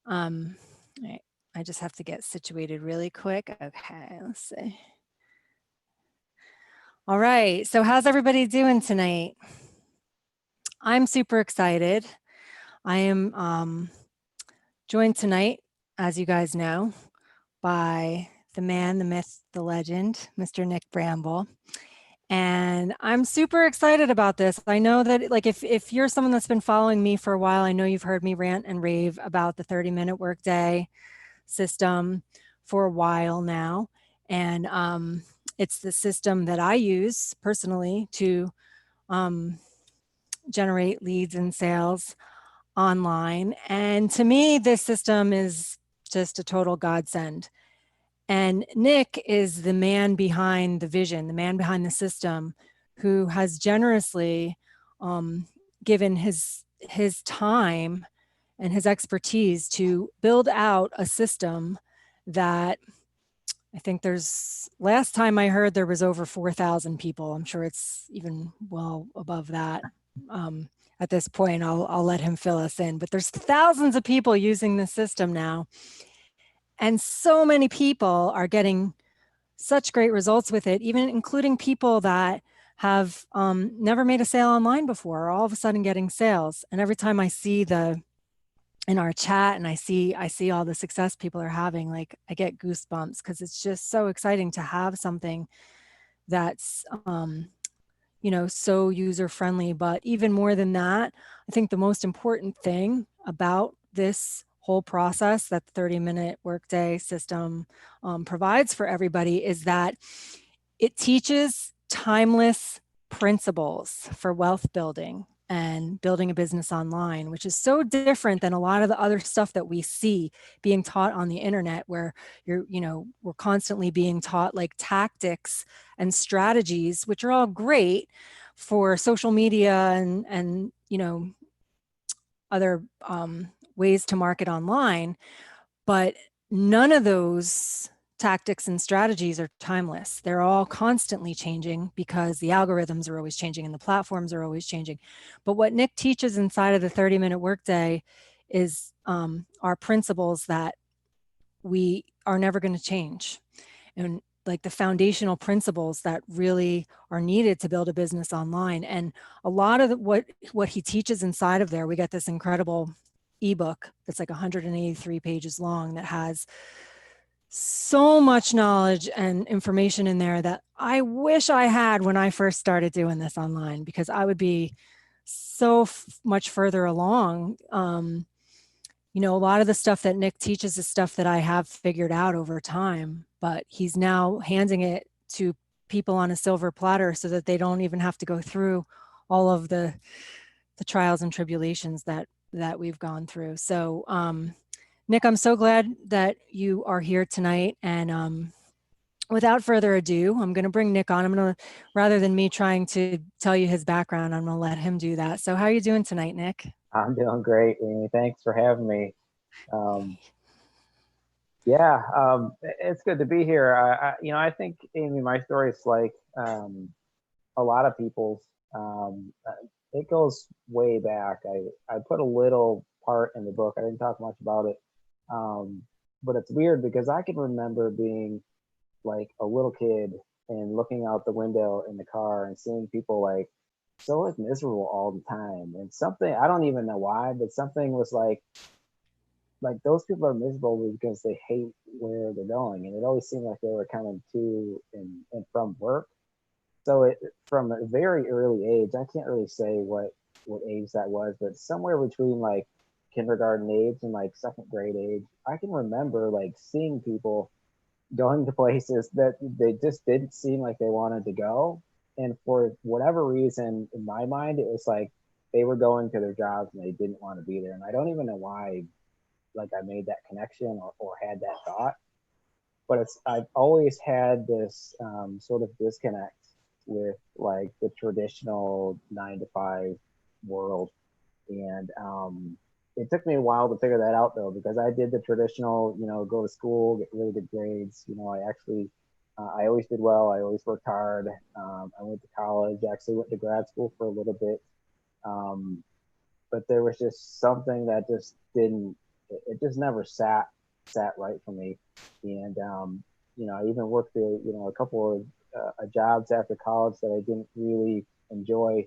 Um, I, I just have to get situated really quick. Okay, let's see. All right, so how's everybody doing tonight? I'm super excited. I am joined tonight, as you guys know, by the man, the myth, the legend, Mr. Nick Bramble. And I'm super excited about this. I know that like if you're someone that's been following me for a while, I know you've heard me rant and rave about the 30-minute workday system for a while now. And it's the system that I use personally to um, generate leads and sales online. And to me, this system is just a total godsend. And Nick is the man behind the vision, the man behind the system, who has generously um, given his time and his expertise to build out a system that I think there's, last time I heard there was over 4,000 people. I'm sure it's even well above that. At this point, I'll let him fill us in, but there's thousands of people using the system now. And so many people are getting such great results with it, even including people that have never made a sale online before, are all of a sudden getting sales. And every time I see in our chat and I see all the success people are having, like I get goosebumps because it's just so exciting to have something that's so user friendly. But even more than that, I think the most important thing about this whole process that the 30-minute workday system provides for everybody is that it teaches timeless principles for wealth building and building a business online, which is so different than a lot of the other stuff that we see being taught on the internet, where we're constantly being taught like tactics and strategies, which are all great for social media and other ways to market online, but none of those tactics and strategies are timeless. They're all constantly changing because the algorithms are always changing and the platforms are always changing. But what Nick teaches inside of the 30-minute workday is our principles that we are never going to change. And like the foundational principles that really are needed to build a business online. And a lot of what he teaches inside of there, we got this incredible ebook that's like 183 pages long that has so much knowledge and information in there that I wish I had when I first started doing this online, because I would be so much further along. A lot of the stuff that Nick teaches is stuff that I have figured out over time, but he's now handing it to people on a silver platter so that they don't even have to go through all of the trials and tribulations that we've gone through. So, Nick, I'm so glad that you are here tonight. And without further ado, I'm going to bring Nick on. Rather than me trying to tell you his background, I'm going to let him do that. So how are you doing tonight, Nick? I'm doing great, Amy. Thanks for having me. Um, yeah, it's good to be here. I think, Amy, my story is like a lot of people's. It goes way back. I put a little part in the book. I didn't talk much about it, um, but it's weird because I can remember being like a little kid and looking out the window in the car and seeing people like so like miserable all the time, and something I don't even know why, but something was like those people are miserable because they hate where they're going, and it always seemed like they were coming to and from work. So it from a very early age, I can't really say what age that was, but somewhere between like kindergarten age and like second grade age, I can remember like seeing people going to places that they just didn't seem like they wanted to go, and for whatever reason, in my mind, it was like they were going to their jobs and they didn't want to be there, and I don't even know why like I made that connection or had that thought. But it's I've always had this sort of disconnect with like the traditional 9 to 5 world, and it took me a while to figure that out though, because I did the traditional, go to school, get really good grades. I actually I always did well. I always worked hard. I went to college. Actually, went to grad school for a little bit. Um, but there was just something that just didn't it just never sat right for me. And I even worked a couple of jobs after college that I didn't really enjoy.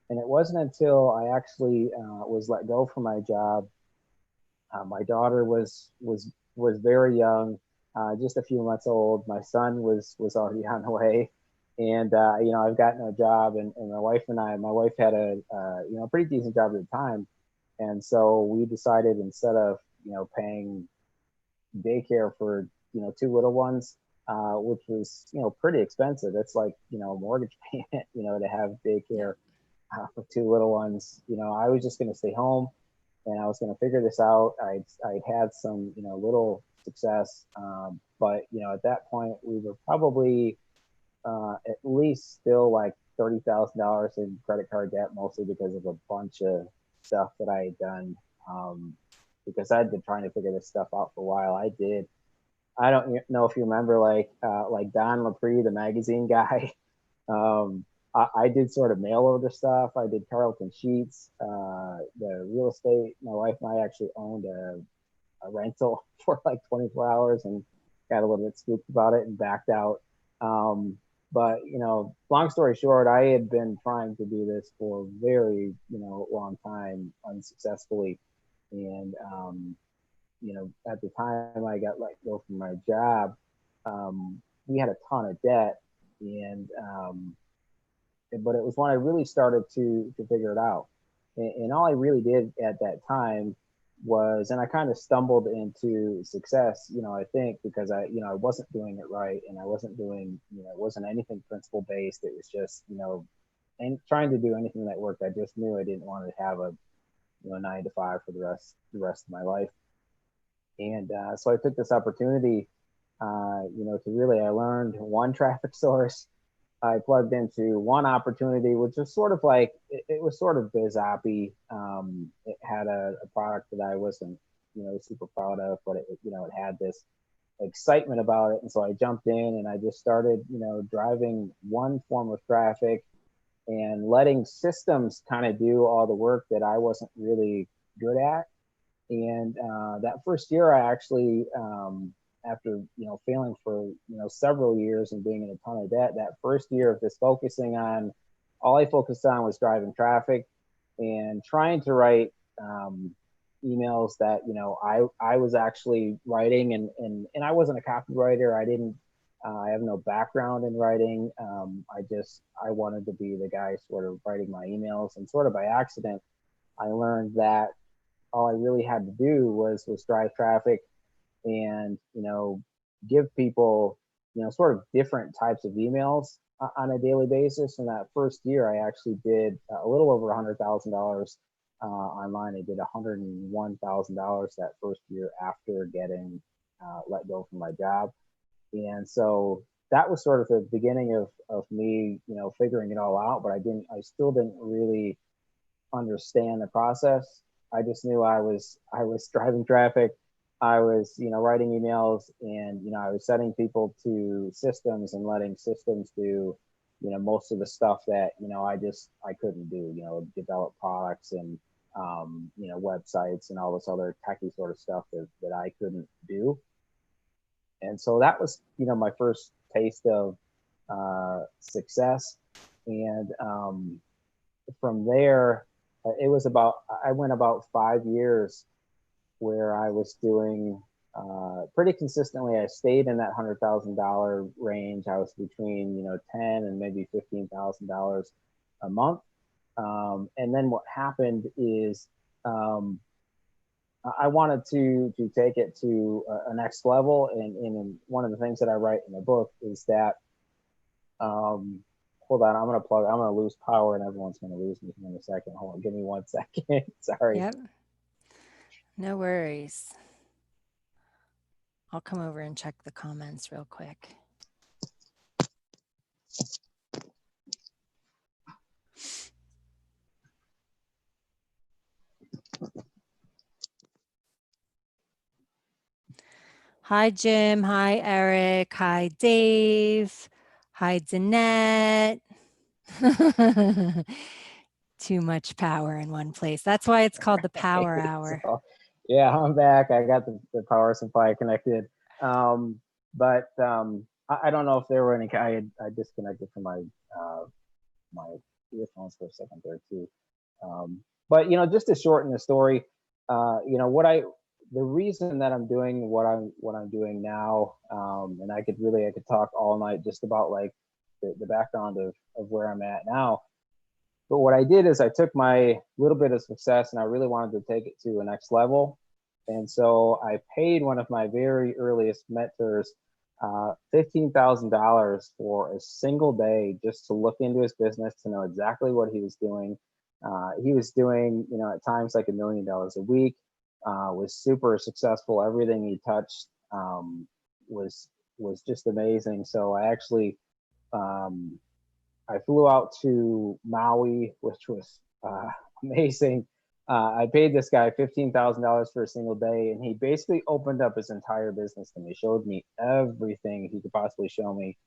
And it wasn't until I actually was let go from my job. My daughter was very young, just a few months old. My son was already on the way, and I've gotten a job, and my wife had a pretty decent job at the time, and so we decided, instead of paying daycare for two little ones, which was pretty expensive. It's like a mortgage payment, to have daycare for two little ones. I was just going to stay home, and I was going to figure this out. I'd had some little success, but at that point we were probably at least still like $30,000 in credit card debt, mostly because of a bunch of stuff that I had done. Because I'd been trying to figure this stuff out for a while. I don't know if you remember, like Don Lapre, the magazine guy. I did sort of mail order stuff. I did Carleton Sheets, the real estate. My wife and I actually owned a rental for like 24 hours and got a little bit spooked about it and backed out. But long story short, I had been trying to do this for a very long time unsuccessfully. And at the time I got let go from my job, we had a ton of debt, and but it was when I really started to figure it out. And all I really did at that time was, and I kind of stumbled into success, I think, because I wasn't doing it right, and I wasn't doing, it wasn't anything principle based. It was just, and trying to do anything that worked. I just knew I didn't want to have a 9 to 5 for the rest of my life. And so I took this opportunity, to really, I learned one traffic source. I plugged into one opportunity, which was sort of like, it was sort of biz-oppy. It had a product that I wasn't, super proud of, but it had this excitement about it. And so I jumped in and I just started, driving one form of traffic and letting systems kind of do all the work that I wasn't really good at. And that first year, I actually, after failing for several years and being in a ton of debt, that first year of just focusing on, all I focused on was driving traffic and trying to write emails that I was actually writing, and I wasn't a copywriter. I have no background in writing. I wanted to be the guy sort of writing my emails, and sort of by accident I learned that all I really had to do was drive traffic and give people sort of different types of emails on a daily basis. And that first year I actually did a little over $100,000 online. I did $101,000 that first year after getting let go from my job. And so that was sort of the beginning of me figuring it all out, but I still didn't really understand the process. I just knew I was driving traffic. I was, writing emails, and, I was setting people to systems and letting systems do, most of the stuff that, I couldn't do, develop products and, websites and all this other techie sort of stuff that I couldn't do. And so that was, my first taste of success. And from there, I went about 5 years where I was doing pretty consistently. I stayed in that $100,000 range. I was between $10,000 and maybe $15,000 a month. And then what happened is I wanted to take it to a next level. And one of the things that I write in the book is that hold on, I'm going to lose power and everyone's going to lose me in a second. Hold on, give me 1 second. Sorry. Yep. No worries. I'll come over and check the comments real quick. Hi, Jim. Hi, Eric. Hi, Dave. Hi, Danette. Too much power in one place. That's why it's called the Power Hour. So, Yeah, I'm back. I got the power supply connected. I don't know if there were any. I disconnected from my earphones for a second there too. But just to shorten the story, what the reason that I'm doing what I'm doing now, and I could talk all night just about like the background of where I'm at now. But what I did is I took my little bit of success and I really wanted to take it to a next level. And so I paid one of my very earliest mentors $15,000 for a single day just to look into his business, to know exactly what he was doing. He was doing, at times like $1 million a week, was super successful. Everything he touched was just amazing. So um, I flew out to Maui, which was amazing. I paid this guy $15,000 for a single day, and he basically opened up his entire business to me. Showed me everything he could possibly show me.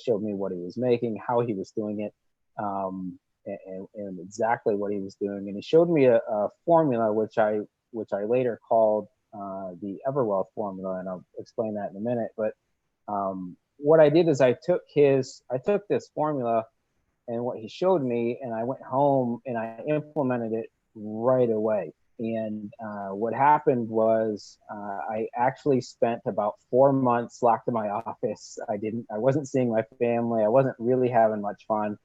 Showed me what he was making, how he was doing it, and exactly what he was doing. And he showed me a formula which I later called the Everwealth formula, and I'll explain that in a minute. But what I did is I took this formula and what he showed me, and I went home and I implemented it right away. And what happened was I actually spent about 4 months locked in my office. I wasn't seeing my family. I wasn't really having much fun.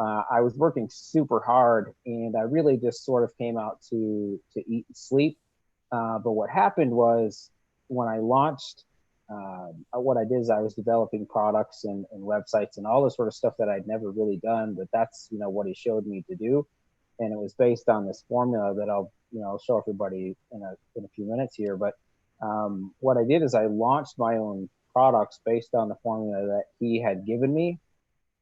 I was working super hard, and I really just sort of came out to eat and sleep. But what happened was when I launched, what I did is I was developing products and websites and all this sort of stuff that I'd never really done. But that's what he showed me to do, and it was based on this formula that I'll show everybody in a few minutes here. But what I did is I launched my own products based on the formula that he had given me,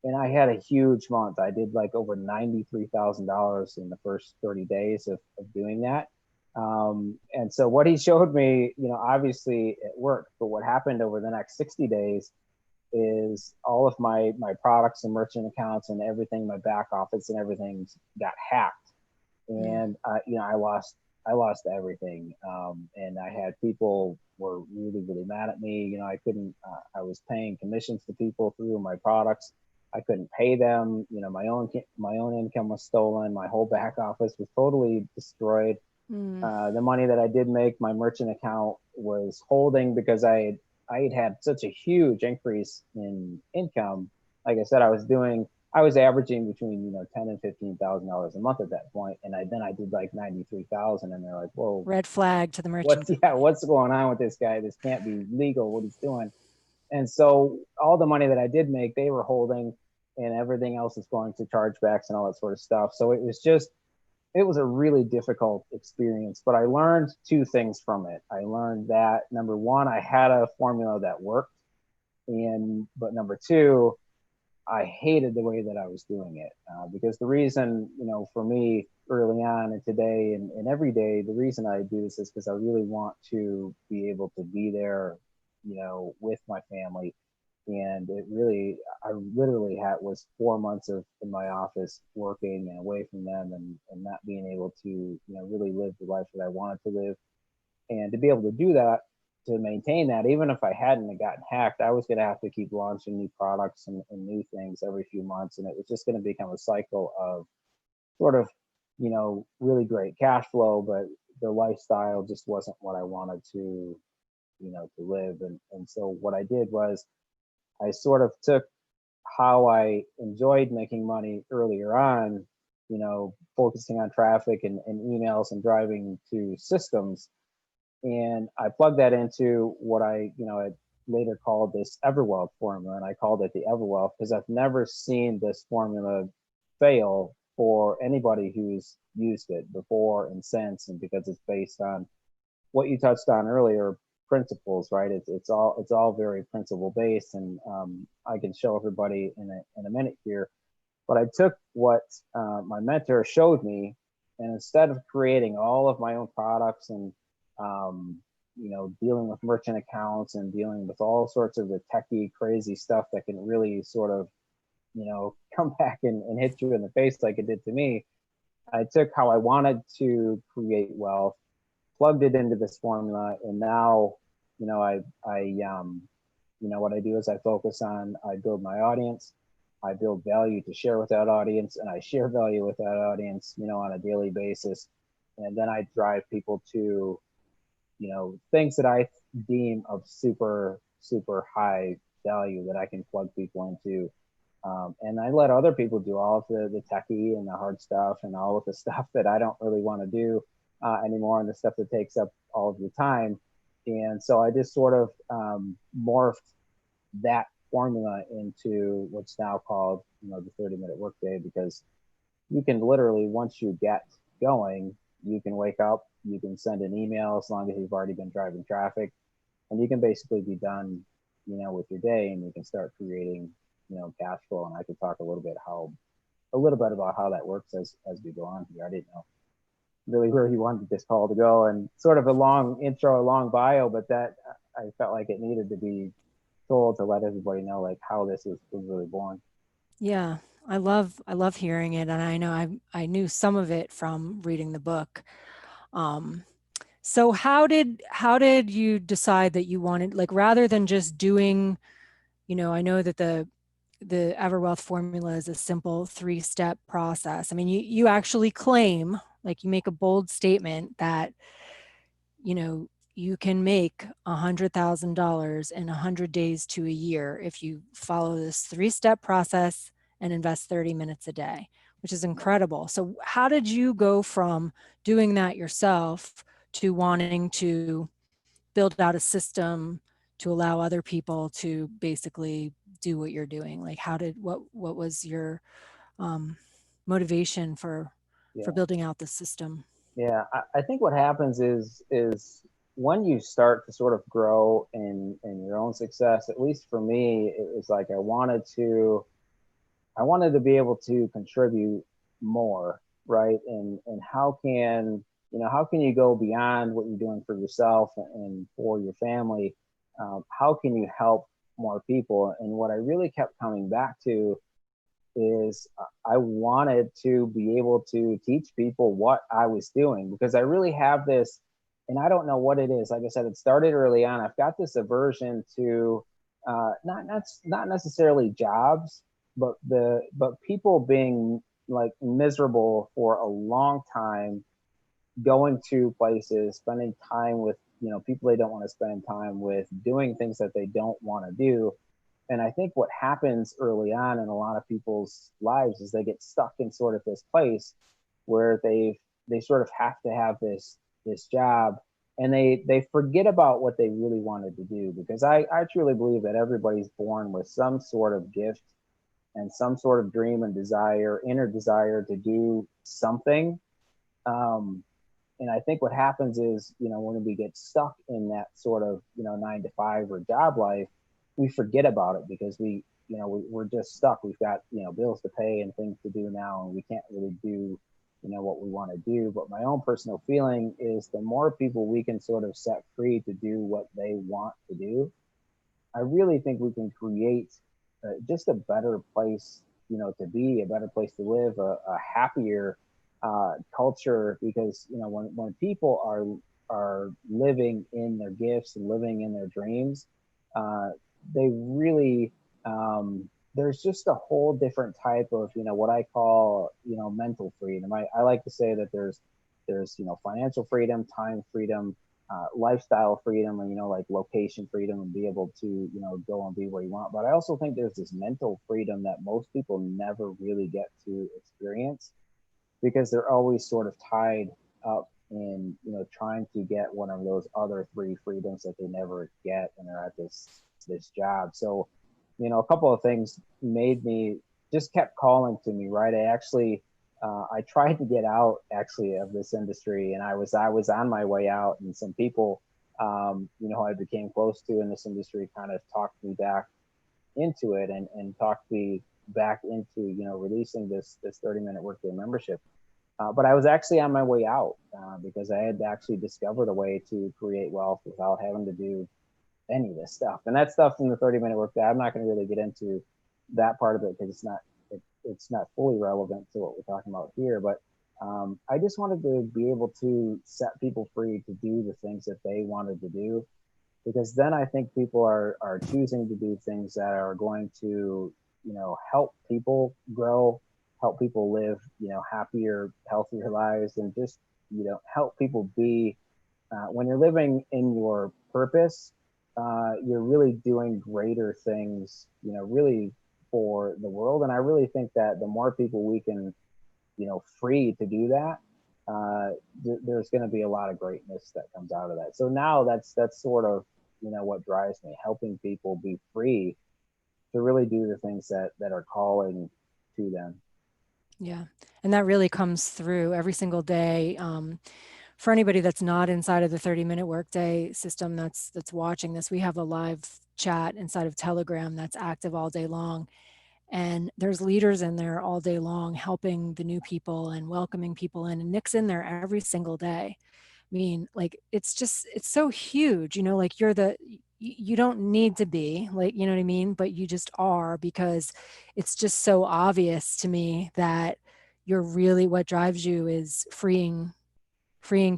and I had a huge month. I did like over $93,000 in the first 30 days of doing that. And so what he showed me, obviously it worked, but what happened over the next 60 days is all of my products and merchant accounts and everything, my back office and everything got hacked. And, I lost everything. And I had people were really, really mad at me. I was paying commissions to people through my products. I couldn't pay them. My own income was stolen. My whole back office was totally destroyed. The money that I did make, my merchant account was holding because I had such a huge increase in income. Like I said, I was averaging between $10,000 and $15,000 a month at that point, and then I did like 93,000, and they're like, "Whoa, Red flag to the merchant. what's going on with this guy? This can't be legal. What he's doing." And so all the money that I did make, they were holding, and everything else is going to chargebacks and all that sort of stuff. So it was a really difficult experience, but I learned two things from it. I learned that number one, I had a formula that worked, but number two, I hated the way that I was doing it, because the reason, for me early on and today and every day, the reason I do this is because I really want to be able to be there, with my family. And I literally was 4 months in my office working and away from them, and not being able to, really live the life that I wanted to live. And to be able to do that, to maintain that, even if I hadn't gotten hacked, I was going to have to keep launching new products and new things every few months. And it was just going to become a cycle of sort of, really great cash flow, but the lifestyle just wasn't what I wanted to live. And so what I did was I sort of took how I enjoyed making money earlier on, focusing on traffic and emails and driving to systems. And I plugged that into what I later called this Everwealth formula. And I called it the Everwealth because I've never seen this formula fail for anybody who's used it before and since. And because it's based on what you touched on earlier, principles, right? It's all very principle based, and I can show everybody in a minute here. But I took what my mentor showed me, and instead of creating all of my own products and dealing with merchant accounts and dealing with all sorts of the techie crazy stuff that can really sort of come back and hit you in the face like it did to me, I took how I wanted to create wealth plugged it into this formula, and now, what I do is I focus on, I build my audience, I build value to share with that audience, and I share value with that audience, on a daily basis. And then I drive people to, things that I deem of super, super high value that I can plug people into. And I let other people do all of the techie and the hard stuff and all of the stuff that I don't really want to do anymore, and the stuff that takes up all of the time. And so I just sort of morphed that formula into what's now called, the 30-minute workday, because you can literally, once you get going, you can wake up, you can send an email as long as you've already been driving traffic, and you can basically be done, with your day, and you can start creating, cash flow. And I could talk a little bit about how that works as we go on here. I didn't know really where you wanted this call to go, and sort of a long intro, a long bio, but that I felt like it needed to be told to let everybody know like how this was really born. Yeah, I love hearing it, and I know I knew some of it from reading the book. Um, so how did you decide that you wanted, like, rather than just doing, I know that the Everwealth formula is a simple 3-step process. I mean, you actually claim, like, you make a bold statement that, you can make $100,000 in 100 days to a year if you follow this 3-step process and invest 30 minutes a day, which is incredible. So how did you go from doing that yourself to wanting to build out a system to allow other people to basically do what you're doing? Like, what was your um, motivation for Yeah. building out the system? Yeah, I think what happens is when you start to sort of grow in your own success, at least for me, it was like I wanted to be able to contribute more, right? And how can you go beyond what you're doing for yourself and for your family? How can you help more people? And what I really kept coming back to is I wanted to be able to teach people what I was doing, because I really have this, and I don't know what it is. Like I said, it started early on. I've got this aversion to not necessarily jobs, but people being like miserable for a long time, going to places, spending time with people they don't want to spend time with, doing things that they don't want to do. And I think what happens early on in a lot of people's lives is they get stuck in sort of this place where they sort of have to have this job, and they forget about what they really wanted to do. Because I truly believe that everybody's born with some sort of gift and some sort of dream and desire, inner desire to do something. Um, and I think what happens is, when we get stuck in that sort of, 9 to 5 or job life, we forget about it because we're just stuck. We've got, bills to pay and things to do now, and we can't really do, what we want to do. But my own personal feeling is the more people we can sort of set free to do what they want to do, I really think we can create just a better place, to be, a better place to live, a happier culture. Because when people are living in their gifts and living in their dreams, they really there's just a whole different type of what I call mental freedom. I like to say that there's financial freedom, time freedom, lifestyle freedom, and like location freedom, and be able to go and be where you want. But I also think there's this mental freedom that most people never really get to experience, because they're always sort of tied up in trying to get one of those other 3 freedoms that they never get, and they're at this job. So a couple of things made me just kept calling to me, right? I tried to get out actually of this industry, and I was on my way out, and some people I became close to in this industry kind of talked me back into it, and talked me back into releasing this 30-minute workday membership. But I was actually on my way out because I had actually discovered a way to create wealth without having to do any of this stuff. And that stuff in the 30-minute workday, I'm not going to really get into that part of it because it's not fully relevant to what we're talking about here. But I just wanted to be able to set people free to do the things that they wanted to do, because then I think people are choosing to do things that are going to, help people grow, help people live, happier, healthier lives, and just, help people be. When you're living in your purpose, you're really doing greater things, really for the world. And I really think that the more people we can, free to do that, there's going to be a lot of greatness that comes out of that. So now that's sort of, what drives me, helping people be free to really do the things that are calling to them. Yeah. And that really comes through every single day. For anybody that's not inside of the 30-minute workday system that's watching this, we have a live chat inside of Telegram that's active all day long. And there's leaders in there all day long helping the new people and welcoming people in. And Nick's in there every single day. I mean, like, it's so huge, like you don't need to be, like, you know what I mean? But you just are, because it's just so obvious to me that you're really, what drives you is freeing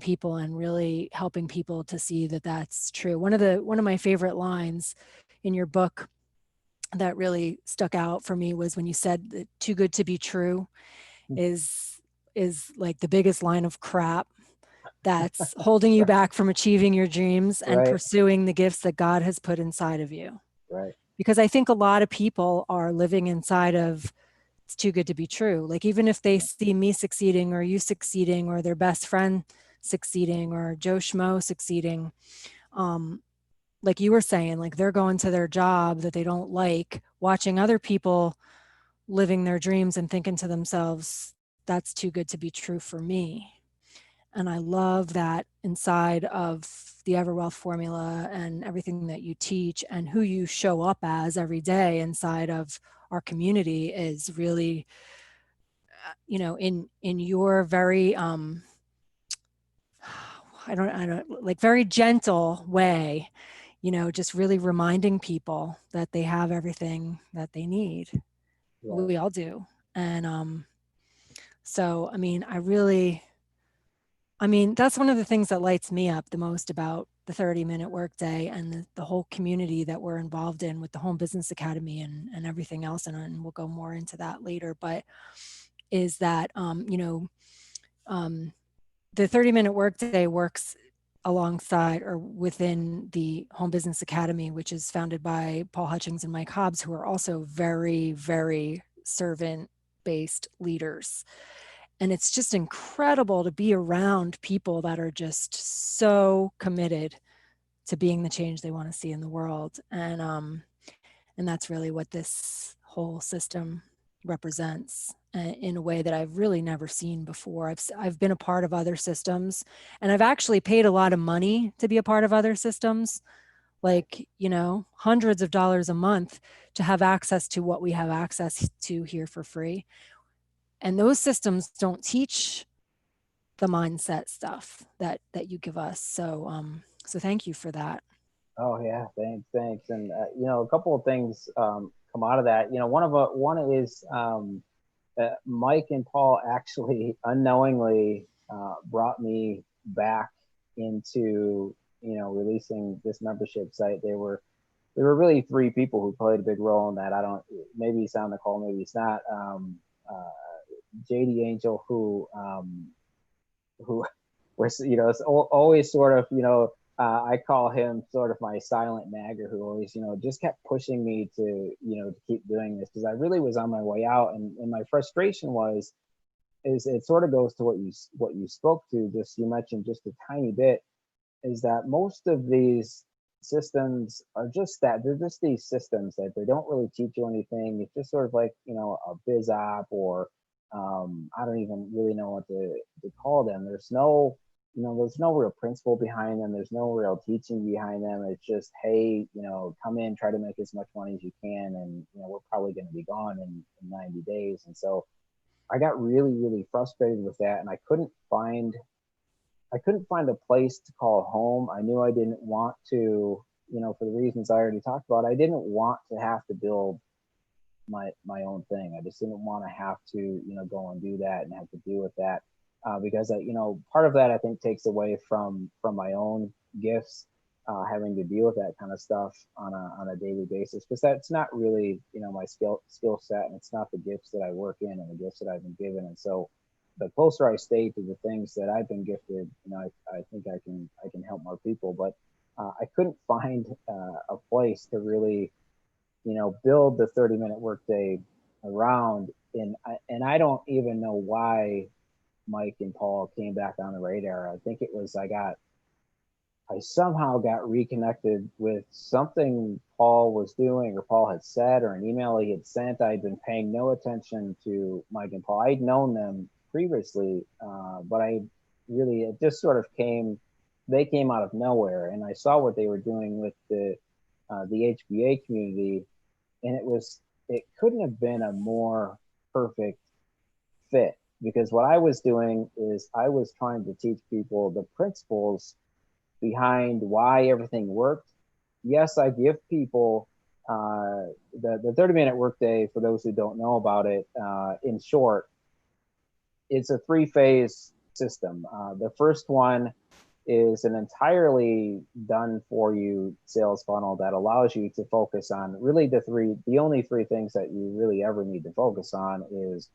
people and really helping people to see that that's true. One of my favorite lines in your book that really stuck out for me was when you said that too good to be true is like the biggest line of crap that's holding you back from achieving your dreams and Right, pursuing the gifts that God has put inside of you. right, Because I think a lot of people are living inside of it's too good to be true. Like, even if they see me succeeding or you succeeding or their best friend succeeding or Joe Schmo succeeding, um, like you were saying, like, they're going to their job that they don't like, watching other people living their dreams and thinking to themselves, that's too good to be true for me. And I love that inside of the Everwealth formula and everything that you teach and who you show up as every day inside of our community is really, in your very, I don't like, very gentle way, just really reminding people that they have everything that they need. right. We all do. And so, I mean, that's one of the things that lights me up the most about the 30-minute workday and the whole community that we're involved in with the Home Business Academy and everything else. And we'll go more into that later, but is that, um, the 30-minute workday works alongside or within the Home Business Academy, which is founded by Paul Hutchings and Mike Hobbs, who are also very, very servant-based leaders. And it's just incredible to be around people that are just so committed to being the change they want to see in the world. And that's really what this whole system represents, in a way that I've really never seen before. I've been a part of other systems, and I've actually paid a lot of money to be a part of other systems, like, hundreds of dollars a month to have access to what we have access to here for free. And those systems don't teach the mindset stuff that you give us. So thank you for that. Oh yeah, thanks. And a couple of things come out of that. One is Mike and Paul actually unknowingly brought me back into releasing this membership site. There were really three people who played a big role in that. I don't, maybe it's on the call, maybe it's not. JD Angel, who was, it's always sort of, I call him sort of my silent nagger, who always, just kept pushing me to, to keep doing this, because I really was on my way out. And my frustration is it sort of goes to what you spoke to, just, you mentioned just a tiny bit, is that most of these systems are just that. They're just these systems that they don't really teach you anything. It's just sort of like, a biz op, or I don't even really know what to call them. There's no real principle behind them. There's no real teaching behind them. It's just, hey, come in, try to make as much money as you can, and we're probably going to be gone in 90 days. And so I got really, really frustrated with that, and I couldn't find a place to call home. I knew I didn't want to, for the reasons I already talked about. I didn't want to have to build my own thing. I just didn't want to have to, go and do that and have to deal with that. because part of that I think takes away from my own gifts, having to deal with that kind of stuff on a daily basis, because that's not really my skill set, and it's not the gifts that I work in and the gifts that I've been given. And so the closer I stay to the things that I've been gifted, I think I can help more people. But I couldn't find a place to really build the 30-minute workday around. And I don't even know why Mike and Paul came back on the radar. I think it was I somehow got reconnected with something Paul was doing, or Paul had said, or an email he had sent. I'd been paying no attention to Mike and Paul. I'd known them previously, but it just sort of they came out of nowhere, and I saw what they were doing with the HBA community, and it couldn't have been a more perfect fit, because what I was doing is I was trying to teach people the principles behind why everything worked. Yes, I give people the 30-minute workday, for those who don't know about it, in short, it's a 3-phase system. The first one is an entirely done for you sales funnel that allows you to focus on really the only three things that you really ever need to focus on is,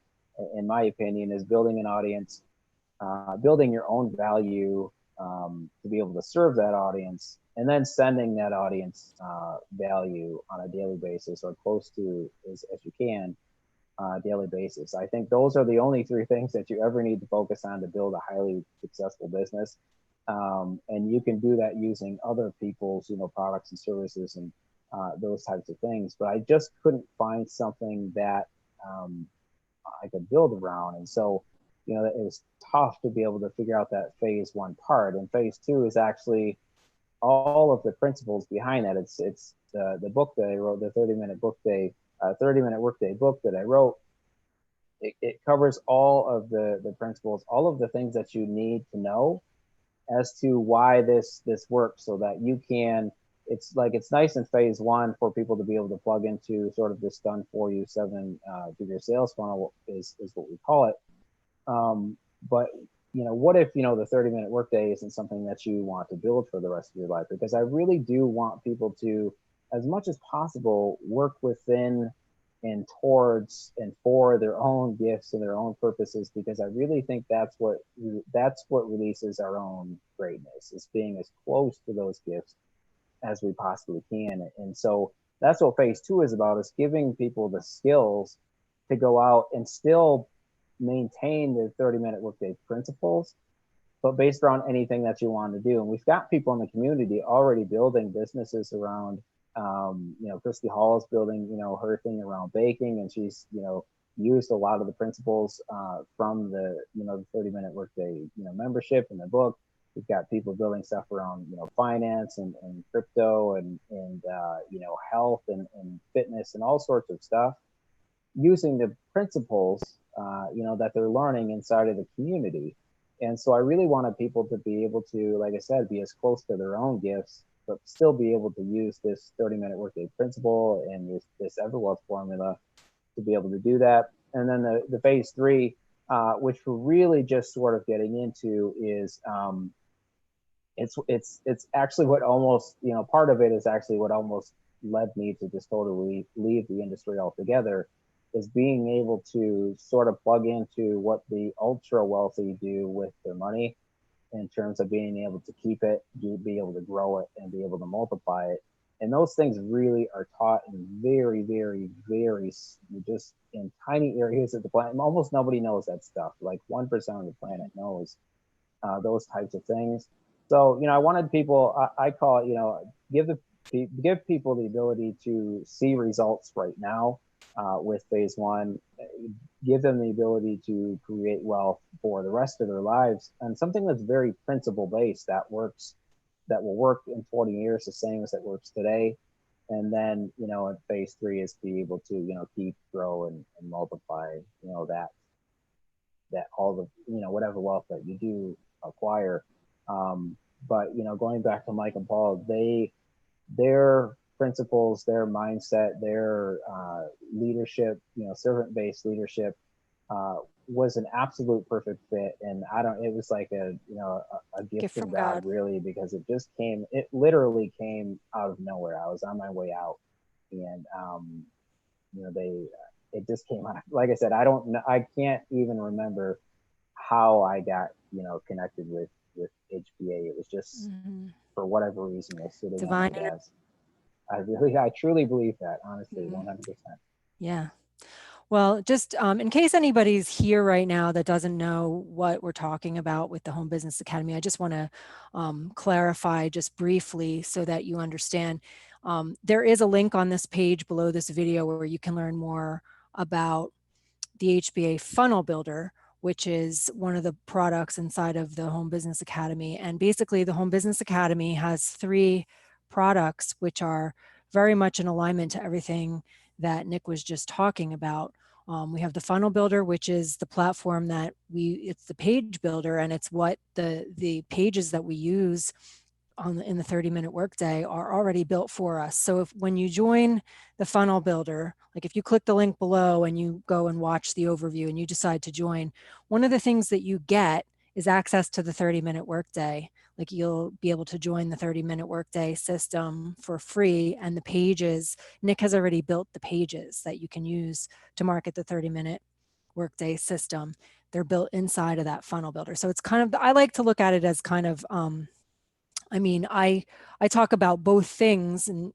in my opinion, is building an audience, building your own value, to be able to serve that audience, and then sending that audience value on a daily basis, or close to as you can daily basis. I think those are the only three things that you ever need to focus on to build a highly successful business. And you can do that using other people's products and services and those types of things. But I just couldn't find something that I could build around. And so it was tough to be able to figure out that phase one part. And phase two is actually all of the principles behind that. It's the book that I wrote, the 30-minute workday book that I wrote. It covers all of the principles, all of the things that you need to know as to why this works, so that you can. It's nice in phase one for people to be able to plug into sort of this done for you 7-figure sales funnel is what we call it. But what if the 30-minute workday isn't something that you want to build for the rest of your life? Because I really do want people to, as much as possible, work within and towards and for their own gifts and their own purposes, because I really think that's what releases our own greatness, is being as close to those gifts as we possibly can. And so that's what phase two is about, is giving people the skills to go out and still maintain the 30-minute workday principles, but based around anything that you want to do. And we've got people in the community already building businesses around, Christy Hall is building, her thing around baking, and she's, used a lot of the principles from the 30-minute workday, membership in the book. We've got people building stuff around, finance and crypto and health and fitness and all sorts of stuff, using the principles, that they're learning inside of the community. And so I really wanted people to be able to, like I said, be as close to their own gifts, but still be able to use this 30-minute workday principle and this Everwealth formula to be able to do that. And then the phase three, which we're really just sort of getting into, is it's actually what almost, part of it is actually what almost led me to just totally leave the industry altogether, is being able to sort of plug into what the ultra wealthy do with their money, in terms of being able to keep it, be able to grow it, and be able to multiply it. And those things really are taught in very, very, very, just in tiny areas of the planet. Almost nobody knows that stuff. Like 1% of the planet knows those types of things. So, I wanted people, I call it, give people the ability to see results right now with phase one, give them the ability to create wealth for the rest of their lives, and something that's very principle based, that will work in 40 years the same as it works today. And then, in phase three is be able to, keep, grow, and multiply, that all the, whatever wealth that you do acquire. But, going back to Mike and Paul, their principles, their mindset, their leadership, servant-based leadership, was an absolute perfect fit. And it was like a gift Gift from from God, God. really, because it literally came out of nowhere. I was on my way out, and it just came out. Like I said, I don't know, I can't even remember how I got, connected with HBA. It was just, Mhm. for whatever reason, was sitting on my Divine. desk. I truly believe that, honestly, Mhm. 100%. Yeah. Well, just in case anybody's here right now that doesn't know what we're talking about with the Home Business Academy, I just want to clarify just briefly so that you understand. There is a link on this page below this video where you can learn more about the HBA Funnel Builder, which is one of the products inside of the Home Business Academy. And basically, the Home Business Academy has 3 products which are very much in alignment to everything that Nick was just talking about. We have the Funnel Builder, which is the platform that it's the page builder, and it's what the pages that we use in the 30-minute workday are already built for us. So when you join the Funnel Builder, like if you click the link below and you go and watch the overview and you decide to join, one of the things that you get is access to the 30-minute workday. Like you'll be able to join the 30-minute workday system for free, and the pages, Nick has already built the pages that you can use to market the 30-minute workday system. They're built inside of that Funnel Builder. So it's kind of, I like to look at it as kind of, I mean, I talk about both things and,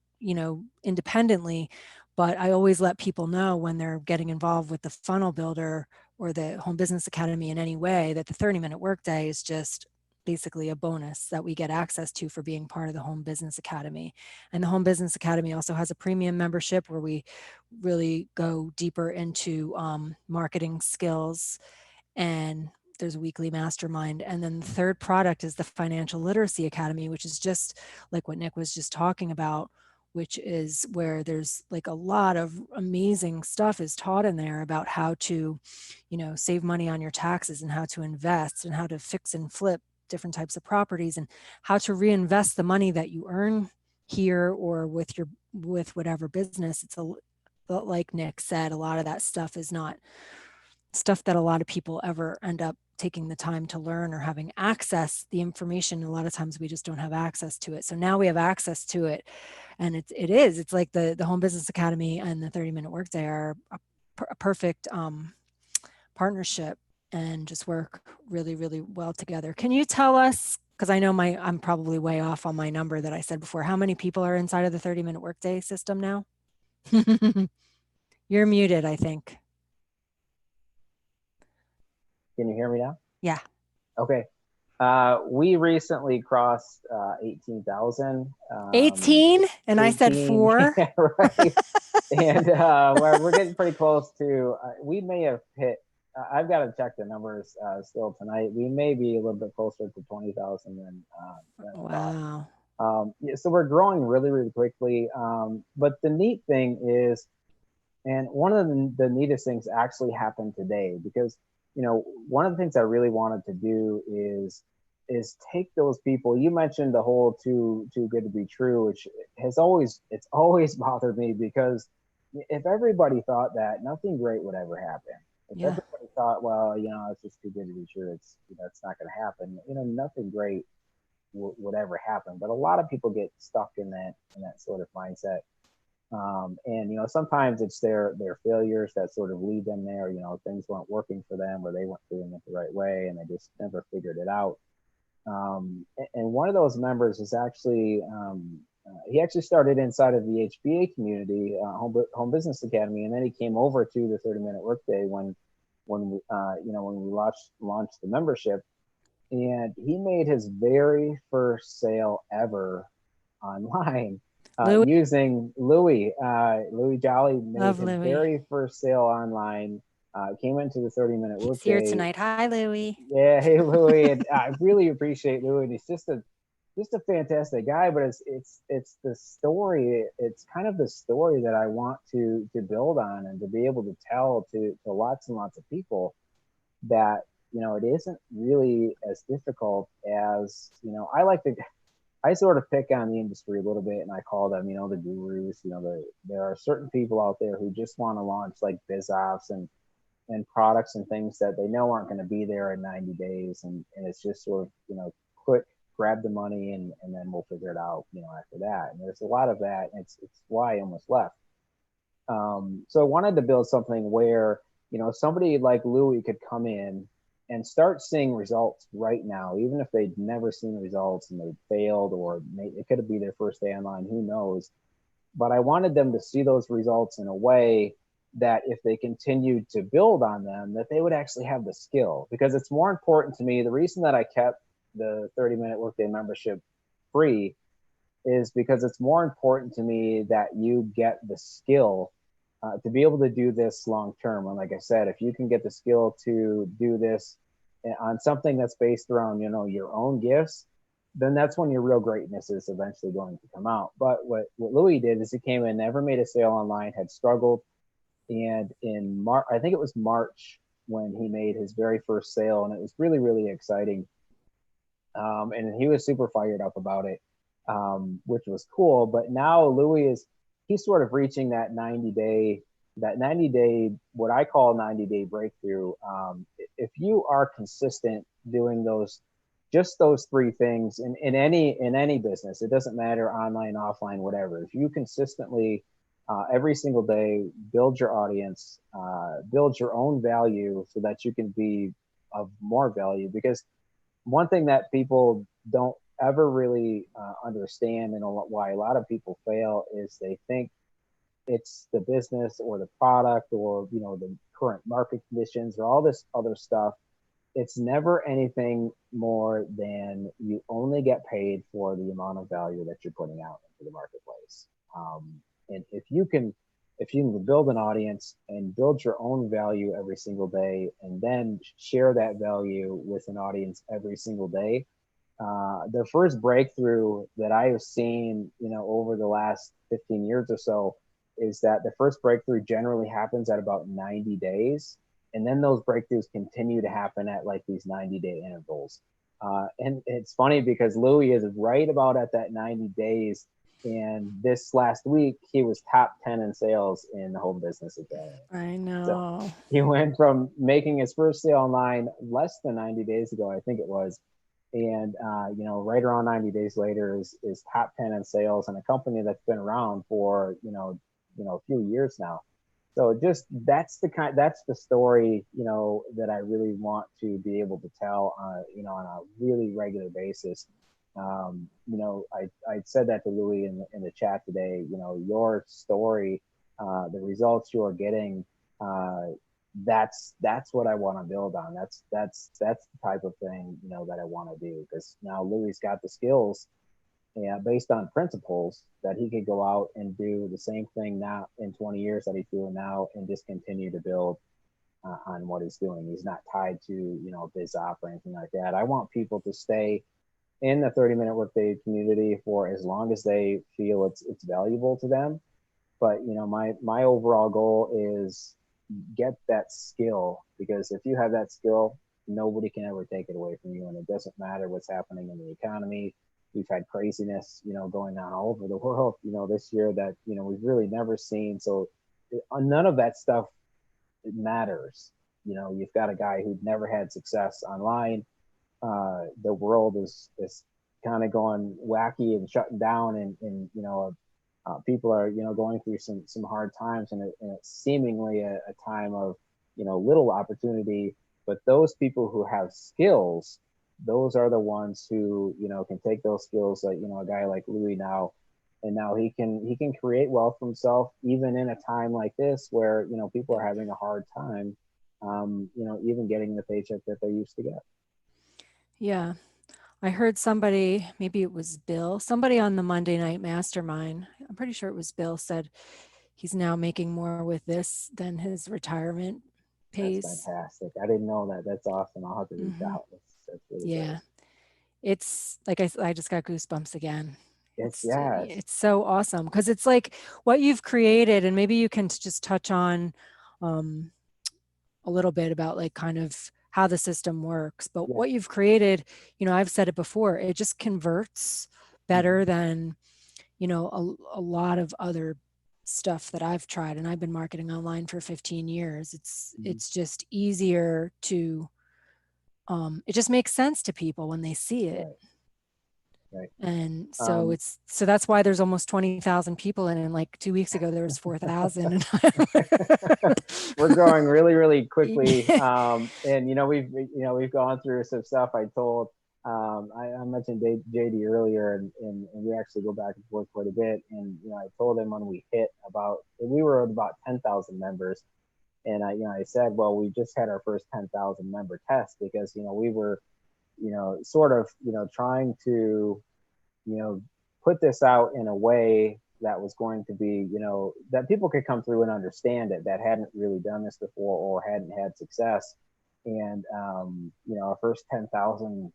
independently, but I always let people know when they're getting involved with the Funnel Builder or the Home Business Academy in any way that the 30-minute workday is just basically a bonus that we get access to for being part of the Home Business Academy. And the Home Business Academy also has a premium membership where we really go deeper into marketing skills, and there's a weekly mastermind. And then the third product is the Financial Literacy Academy, which is just like what Nick was just talking about, which is where there's like a lot of amazing stuff is taught in there about how to, save money on your taxes and how to invest and how to fix and flip different types of properties and how to reinvest the money that you earn here or with whatever business. Like Nick said, a lot of that stuff is not stuff that a lot of people ever end up taking the time to learn or having access the information. A lot of times we just don't have access to it. So now we have access to it, and it's like the Home Business Academy and the 30-minute workday are a perfect partnership and just work really, really well together. Can you tell us, because I know I'm probably way off on my number that I said before, how many people are inside of the 30-minute workday system now? You're muted, I think. Can you hear me now? Yeah. Okay. We recently crossed 18,000. 18 and I said 18, 4. yeah, right. And we're getting pretty close to, we may have hit, I've got to check the numbers still tonight. We may be a little bit closer to 20,000 than Wow. yeah, so we're growing really, really quickly. But the neat thing is, and one of the neatest things actually happened today, because one of the things I really wanted to do is take those people. You mentioned the whole too good to be true, which it's always bothered me, because if everybody thought that, nothing great would ever happen. If Yeah. everybody thought, well, it's just too good to be true, it's not going to happen. Nothing great would ever happen. But a lot of people get stuck in that sort of mindset. And sometimes it's their failures that sort of lead them there. Things weren't working for them, or they weren't doing it the right way, and they just never figured it out. And one of those members is actually he actually started inside of the HBA community, Home Business Academy, and then he came over to the 30-minute workday when we launched the membership, and he made his very first sale ever online. Louis. Using Louis. Louis Jolly made Love his Louis. very first sale online, came into the 30-minute He's workday. here tonight. Hi, Louis. Yeah, hey Louis. And I really appreciate Louis. And he's just a fantastic guy, but it's the story. It's kind of the story that I want to build on and to be able to tell to lots and lots of people, that it isn't really as difficult as I sort of pick on the industry a little bit, and I call them, the gurus. There are certain people out there who just want to launch like BizOps, and and products and things that they know aren't going to be there in 90 days. And it's just sort of, quick, grab the money and then we'll figure it out, after that. And there's a lot of that. And it's why I almost left. So I wanted to build something where, somebody like Louis could come in and start seeing results right now, even if they'd never seen results and they failed, or it could be their first day online, who knows. But I wanted them to see those results in a way that if they continued to build on them, that they would actually have the skill. Because it's more important to me, the reason that I kept the 30-minute workday membership free is because it's more important to me that you get the skill to be able to do this long term. And like I said, if you can get the skill to do this on something that's based around, your own gifts, then that's when your real greatness is eventually going to come out. But what Louis did is he came in, never made a sale online, had struggled. And in March, I think it was March, when he made his very first sale, and it was really, really exciting. And he was super fired up about it, which was cool. But now Louis he's sort of reaching that 90-day, what I call 90-day breakthrough. If you are consistent doing just those three things in any business, it doesn't matter, online, offline, whatever. If you consistently every single day build your audience, build your own value so that you can be of more value. Because one thing that people don't ever really understand, and why a lot of people fail, is they think it's the business or the product or the current market conditions or all this other stuff. It's never anything more than you only get paid for the amount of value that you're putting out into the marketplace. And if you can build an audience and build your own value every single day, and then share that value with an audience every single day, the first breakthrough that I have seen, over the last 15 years or so, is that the first breakthrough generally happens at about 90 days. And then those breakthroughs continue to happen at like these 90-day intervals. And it's funny because Louis is right about at that 90 days. And this last week, he was top 10 in sales in the home business again. I know. So he went from making his first sale online less than 90 days ago, I think it was. And, right around 90 days later is top 10 in sales in a company that's been around for, a few years now. So just that's the story, that I really want to be able to tell, on a really regular basis. I said that to Louis in the chat today. Your story, the results you are getting, that's what I want to build on. That's the type of thing that I want to do, because now Louis got the skills, and based on principles, that he could go out and do the same thing now in 20 years that he's doing now, and just continue to build on what he's doing. He's not tied to biz op or anything like that. I want people to stay in the 30-minute workday community for as long as they feel it's valuable to them. But my overall goal is get that skill, because if you have that skill, nobody can ever take it away from you. And it doesn't matter what's happening in the economy. We've had craziness, going on all over the world, this year that, we've really never seen. So none of that stuff matters. You've got a guy who'd never had success online. The world is kind of going wacky and shutting down, and people are going through some hard times, and it's seemingly a time of little opportunity. But those people who have skills, those are the ones who can take those skills, like a guy like Louis now, and now he can create wealth for himself, even in a time like this where people are having a hard time, even getting the paycheck that they used to get. Yeah. I heard somebody, maybe it was Bill, somebody on the Monday Night Mastermind, I'm pretty sure it was Bill, said he's now making more with this than his retirement pays. That's fantastic. I didn't know that. That's awesome. I'll have to reach out. That's really Yeah. great. It's like I just got goosebumps again. It's so awesome, because it's like what you've created, and maybe you can just touch on a little bit about like kind of how the system works. But what you've created, I've said it before, it just converts better than, a lot of other stuff that I've tried, and I've been marketing online for 15 years. Mhm. It's just easier to, it just makes sense to people when they see it. Right, right. And so Um, so that's why there's almost 20,000 people in it. And like 2 weeks ago, there was 4,000. we're growing really, really quickly. And And we've gone through some stuff. I mentioned JD earlier, and we actually go back and forth quite a bit. And I told him when we were at about 10,000 members, and I said, well, we just had our first 10,000 member test because we were sort of trying to put this out in a way that was going to be, that people could come through and understand it, that hadn't really done this before or hadn't had success. And, our first 10,000,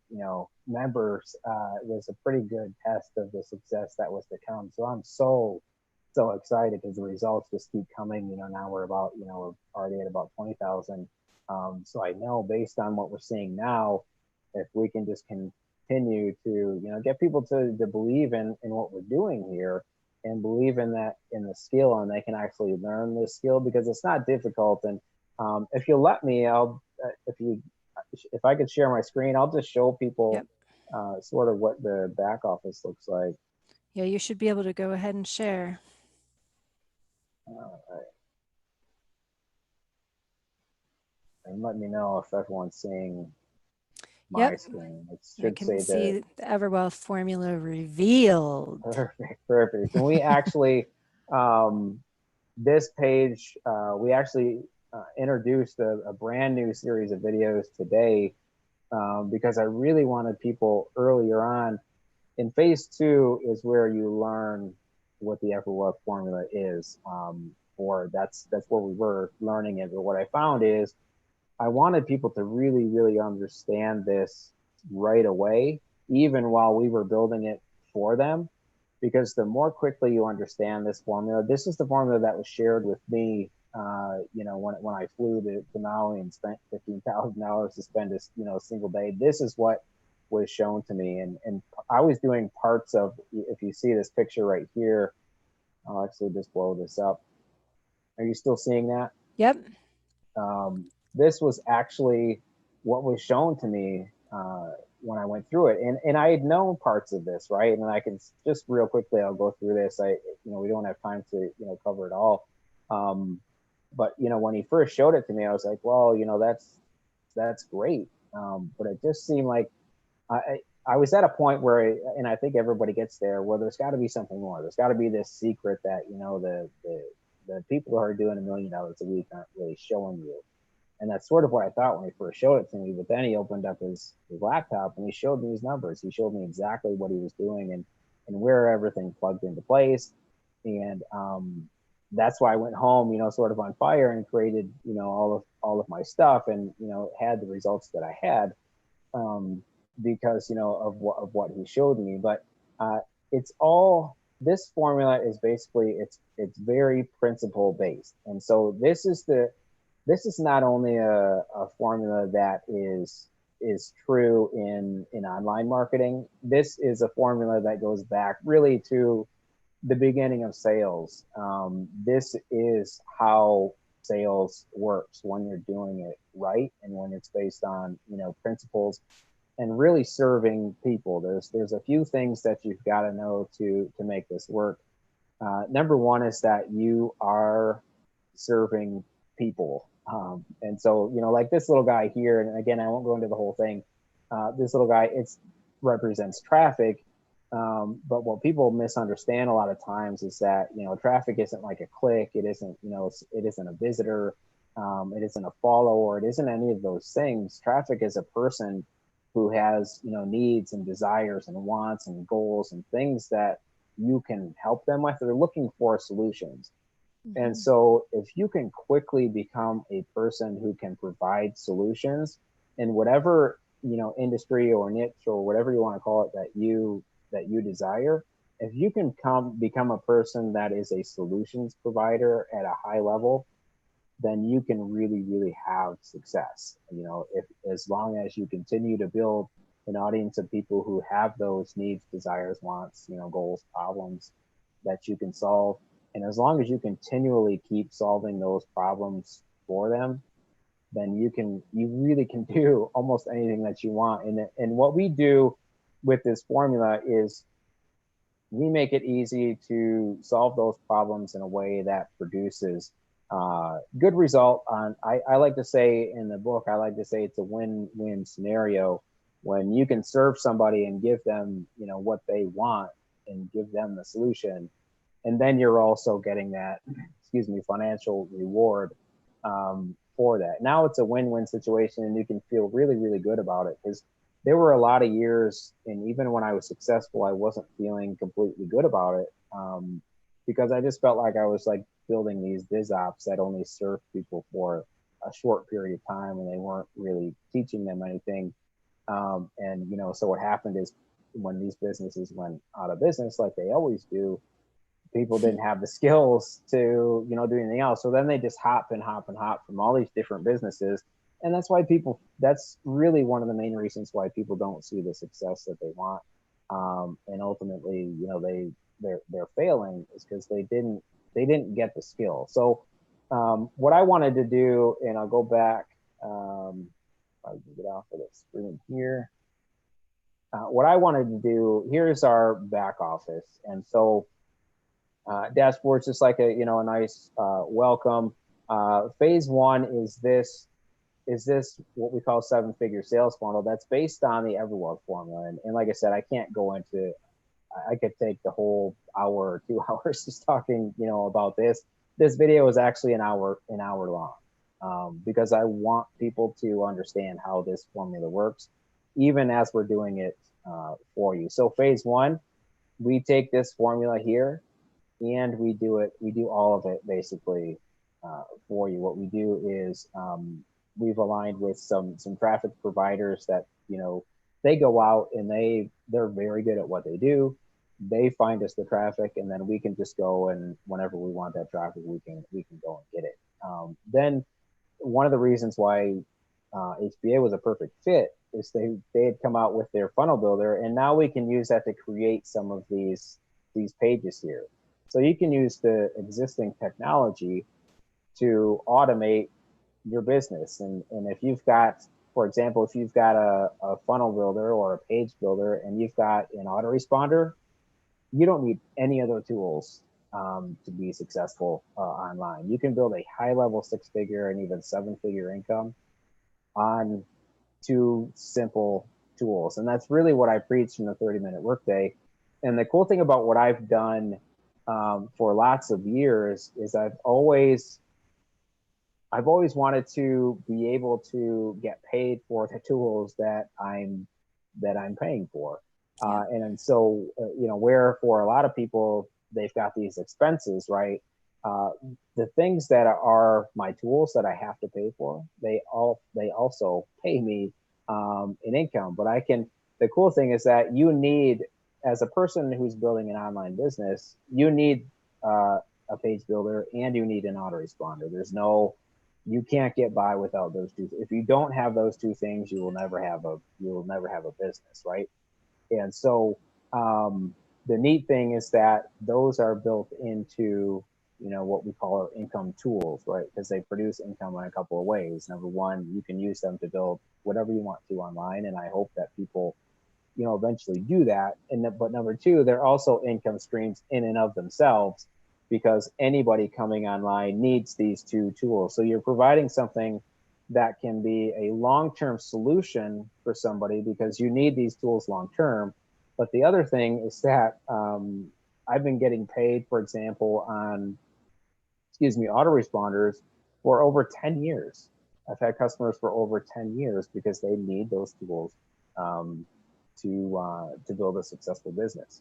members was a pretty good test of the success that was to come. So I'm so excited because the results just keep coming. Now we're about, we're already at about 20,000. So I know based on what we're seeing now, if we can just continue to get people to believe in what we're doing here and believe in the skill, and they can actually learn this skill because it's not difficult. And if you'll let me, if I could share my screen, I'll just show people yep. sort of what the back office looks like. Yeah, you should be able to go ahead and share. uh, and let me know if everyone's seeing my Yep. screen. It I should can say see the the Everwealth formula revealed. perfect. And we actually, this page, we actually introduced a brand new series of videos today because I really wanted people earlier on. In phase 2 is where you learn what the Everwealth formula is, or that's where we were learning it. But what I found is I wanted people to really, really understand this right away, even while we were building it for them. Because the more quickly you understand this formula, this is the formula that was shared with me, when I flew to Maui and spent $15,000 to spend a single day. This is what was shown to me. And I was doing parts of, if you see this picture right here, I'll actually just blow this up. Are you still seeing that? Yep. This was actually what was shown to me when I went through it, and I had known parts of this, right? And I can just real quickly, I'll go through this. We don't have time to cover it all, but when he first showed it to me, I was like, well, that's great, but it just seemed like I was at a point where, and I think everybody gets there, where there's got to be something more. There's got to be this secret that the people who are doing $1 million a week aren't really showing you. And that's sort of what I thought when he first showed it to me. But then he opened up his laptop and he showed me his numbers. He showed me exactly what he was doing and where everything plugged into place. And that's why I went home, sort of on fire, and created, all of my stuff, and had the results that I had, because of what he showed me. But it's all, this formula is basically, it's very principle based, and so this is not only a formula that is true in online marketing. This is a formula that goes back really to the beginning of sales. This is how sales works when you're doing it right, and when it's based on principles and really serving people. There's a few things that you've got to know to make this work. Number one is that you are serving people. And so, like this little guy here, and again, I won't go into the whole thing. This little guy, it represents traffic. But what people misunderstand a lot of times is that, traffic isn't like a click. It isn't, it isn't a visitor. It isn't a follower. It isn't any of those things. Traffic is a person who has, needs and desires and wants and goals and things that you can help them with. They're looking for solutions. And so if you can quickly become a person who can provide solutions in whatever, industry or niche or whatever you want to call it that you desire, if you can become a person that is a solutions provider at a high level, then you can really, really have success. If, as long as you continue to build an audience of people who have those needs, desires, wants, goals, problems that you can solve, And as long as you continually keep solving those problems for them, then you really can do almost anything that you want. And what we do with this formula is we make it easy to solve those problems in a way that produces good result on, I like to say in the book, I like to say it's a win-win scenario when you can serve somebody and give them, what they want and give them the solution. And then you're also getting that, financial reward for that. Now it's a win-win situation and you can feel really, really good about it, because there were a lot of years, and even when I was successful, I wasn't feeling completely good about it, because I just felt like I was like building these biz ops that only served people for a short period of time, and they weren't really teaching them anything. And so what happened is when these businesses went out of business, like they always do, people didn't have the skills to do anything else. So then they just hop and hop and hop from all these different businesses, and that's really one of the main reasons why people don't see the success that they want, and ultimately they're failing is because they didn't get the skill. So what I wanted to do, and I'll go back, I can get off of the screen here. What I wanted to do, here's our back office, and so dashboard's just like a nice welcome. Phase one is this what we call 7-figure sales funnel that's based on the Everwealth formula. And like I said, I can't go into, I could take the whole hour or 2 hours just talking about this. This video is actually an hour long, because I want people to understand how this formula works, even as we're doing it for you. So phase one, we take this formula here and we do all of it basically for you. What we do is we've aligned with some traffic providers that they go out and they're very good at what they do. They find us the traffic, and then we can just go, and whenever we want that traffic, we can go and get it. Then one of the reasons why HBA was a perfect fit is they had come out with their funnel builder, and now we can use that to create some of these pages here. So you can use the existing technology to automate your business. And if you've got, for example, if you've got a funnel builder or a page builder and you've got an autoresponder, you don't need any other tools to be successful online. You can build a high-level 6-figure and even 7-figure income on 2 simple tools. And that's really what I preach in the 30-minute workday. And the cool thing about what I've done for lots of years is I've always wanted to be able to get paid for the tools that I'm paying for. And so, where for a lot of people, they've got these expenses, right? The things that are my tools that I have to pay for, they also pay me in income. But the cool thing is that you need, as a person who's building an online business, you need a page builder and you need an autoresponder. You can't get by without those two. If you don't have those two things, you will never have a business, right? And so the neat thing is that those are built into what we call our income tools, right? Because they produce income in a couple of ways. Number one, you can use them to build whatever you want to online, and I hope that people eventually do that. But number two, they're also income streams in and of themselves, because anybody coming online needs these two tools. So you're providing something that can be a long-term solution for somebody because you need these tools long-term. But the other thing is that I've been getting paid, for example, on, autoresponders for over 10 years. I've had customers for over 10 years because they need those tools to build a successful business.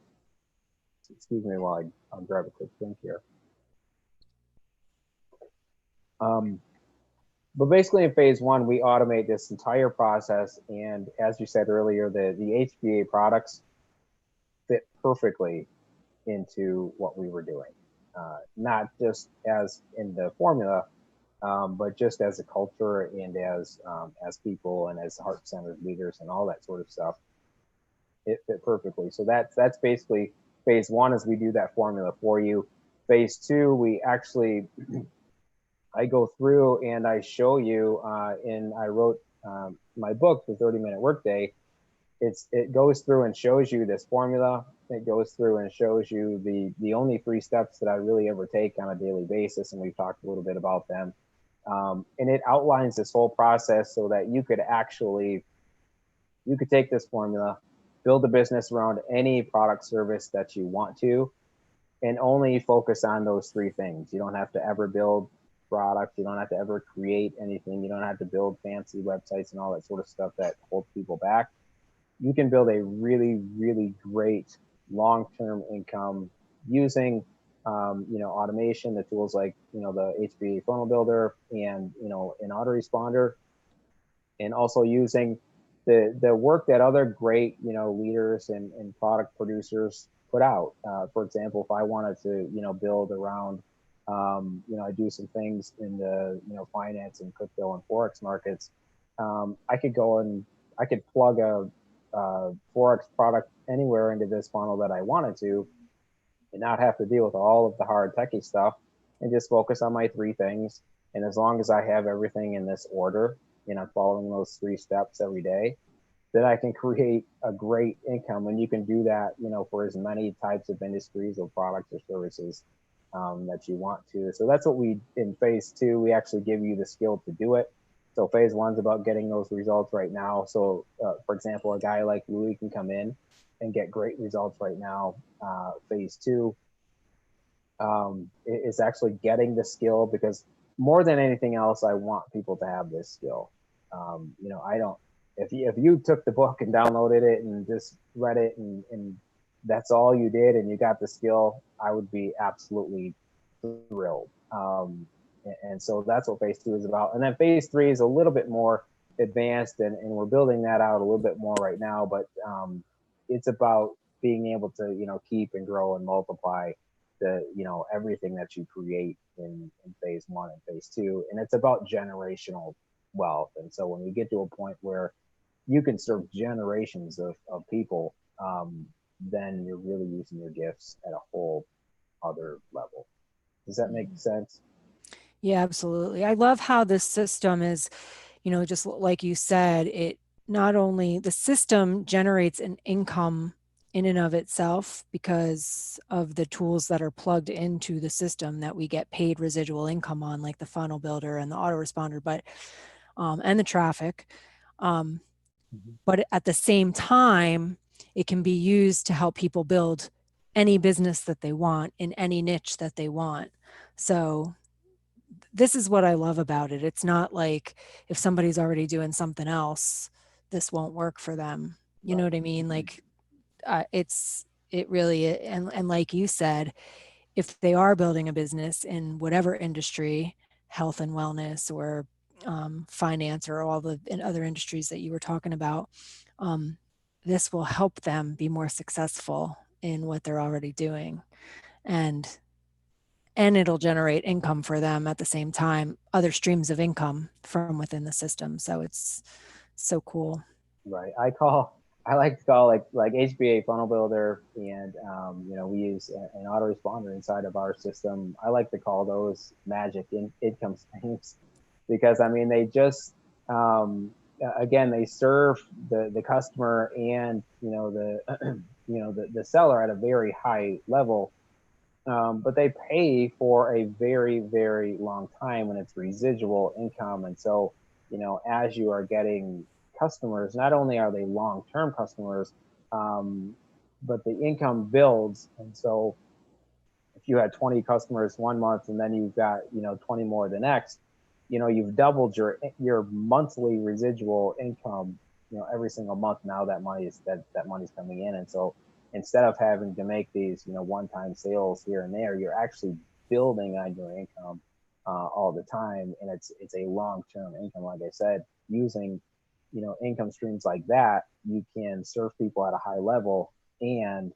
Excuse me while I'll grab a quick drink here. But basically in phase one, we automate this entire process. And as you said earlier, the HBA products fit perfectly into what we were doing. Not just as in the formula, but just as a culture and as people and as heart-centered leaders and all that sort of stuff. It fit perfectly. So that's basically phase one, is we do that formula for you. phase two, we actually, I go through and I show you, I wrote my book, The 30-Minute Workday. It goes through and shows you this formula. It goes through and shows you the only 3 steps that I really ever take on a daily basis, and we've talked a little bit about them. And it outlines this whole process so that you could take this formula, build a business around any product service that you want to, and only focus on those 3 things. You don't have to ever build products. You don't have to ever create anything. You don't have to build fancy websites and all that sort of stuff that holds people back. You can build a really, really great long-term income using, automation, the tools like, the HBA funnel builder and, an autoresponder, and also using the work that other great, leaders and product producers put out. For example, if I wanted to, build around, I do some things in the, finance and crypto and Forex markets. I could go and I could plug a Forex product anywhere into this funnel that I wanted to, and not have to deal with all of the hard techie stuff, and just focus on my 3 things. And as long as I have everything in this order, and I'm following those 3 steps every day, then I can create a great income. And you can do that, for as many types of industries or products or services that you want to. So that's what in phase two, we actually give you the skill to do it. So phase one's about getting those results right now. So for example, a guy like Louis can come in and get great results right now. Phase two is actually getting the skill, because more than anything else, I want people to have this skill. I don't, if you took the book and downloaded it and just read it and that's all you did and you got the skill, I would be absolutely thrilled. And so that's what phase two is about. And then phase three is a little bit more advanced, and we're building that out a little bit more right now, but it's about being able to, keep and grow and multiply everything that you create in phase one and phase two. And it's about generational wealth. And so when we get to a point where you can serve generations of people, then you're really using your gifts at a whole other level. Does that make sense? Yeah, absolutely. I love how this system is, just like you said, it not only the system generates an income in and of itself because of the tools that are plugged into the system that we get paid residual income on, like the funnel builder and the autoresponder, but and the traffic. But at the same time, it can be used to help people build any business that they want in any niche that they want. So this is what I love about it. It's not like if somebody's already doing something else, this won't work for them. You know what I mean? Like it really, and like you said, if they are building a business in whatever industry, health and wellness or finance or all the in other industries that you were talking about, this will help them be more successful in what they're already doing. And it'll generate income for them at the same time, other streams of income from within the system. So it's so cool. Right. I like to call like HBA funnel builder, and we use an autoresponder inside of our system. I like to call those magic income streams, because I mean they just again, they serve the customer and the the seller at a very high level, but they pay for a very, very long time, and it's residual income. And so as you are getting customers, not only are they long-term customers, but the income builds. And so if you had 20 customers one month and then you've got 20 more the next, you've doubled your monthly residual income every single month. Now that money's coming in. And so instead of having to make these one-time sales here and there, you're actually building on your income all the time. And it's a long-term income. Like I said, using income streams like that, you can serve people at a high level and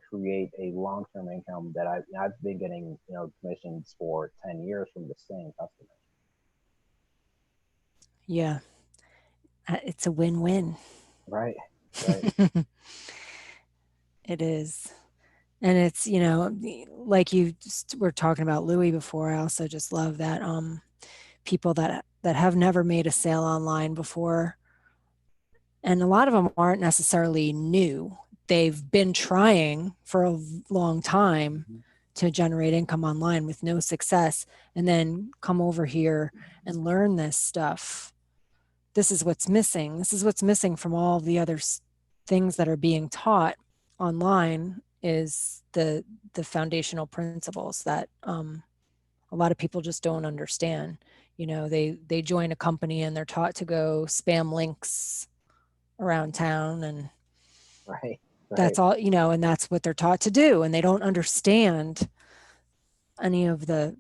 create a long-term income that I've been getting commissions for 10 years from the same customer. Yeah, it's a win-win. Right. It is. And it's, you know, like you just were talking about Louis before. I also just love that people that have never made a sale online before, and a lot of them aren't necessarily new. They've been trying for a long time Mhm. to generate income online with no success, and then come over here and learn this stuff. This is what's missing. This is what's missing from all the other things that are being taught online, is the foundational principles that a lot of people just don't understand. You know, they join a company and they're taught to go spam links around town, and Right, that's right, all, you know, and that's what they're taught to do, and they don't understand any of the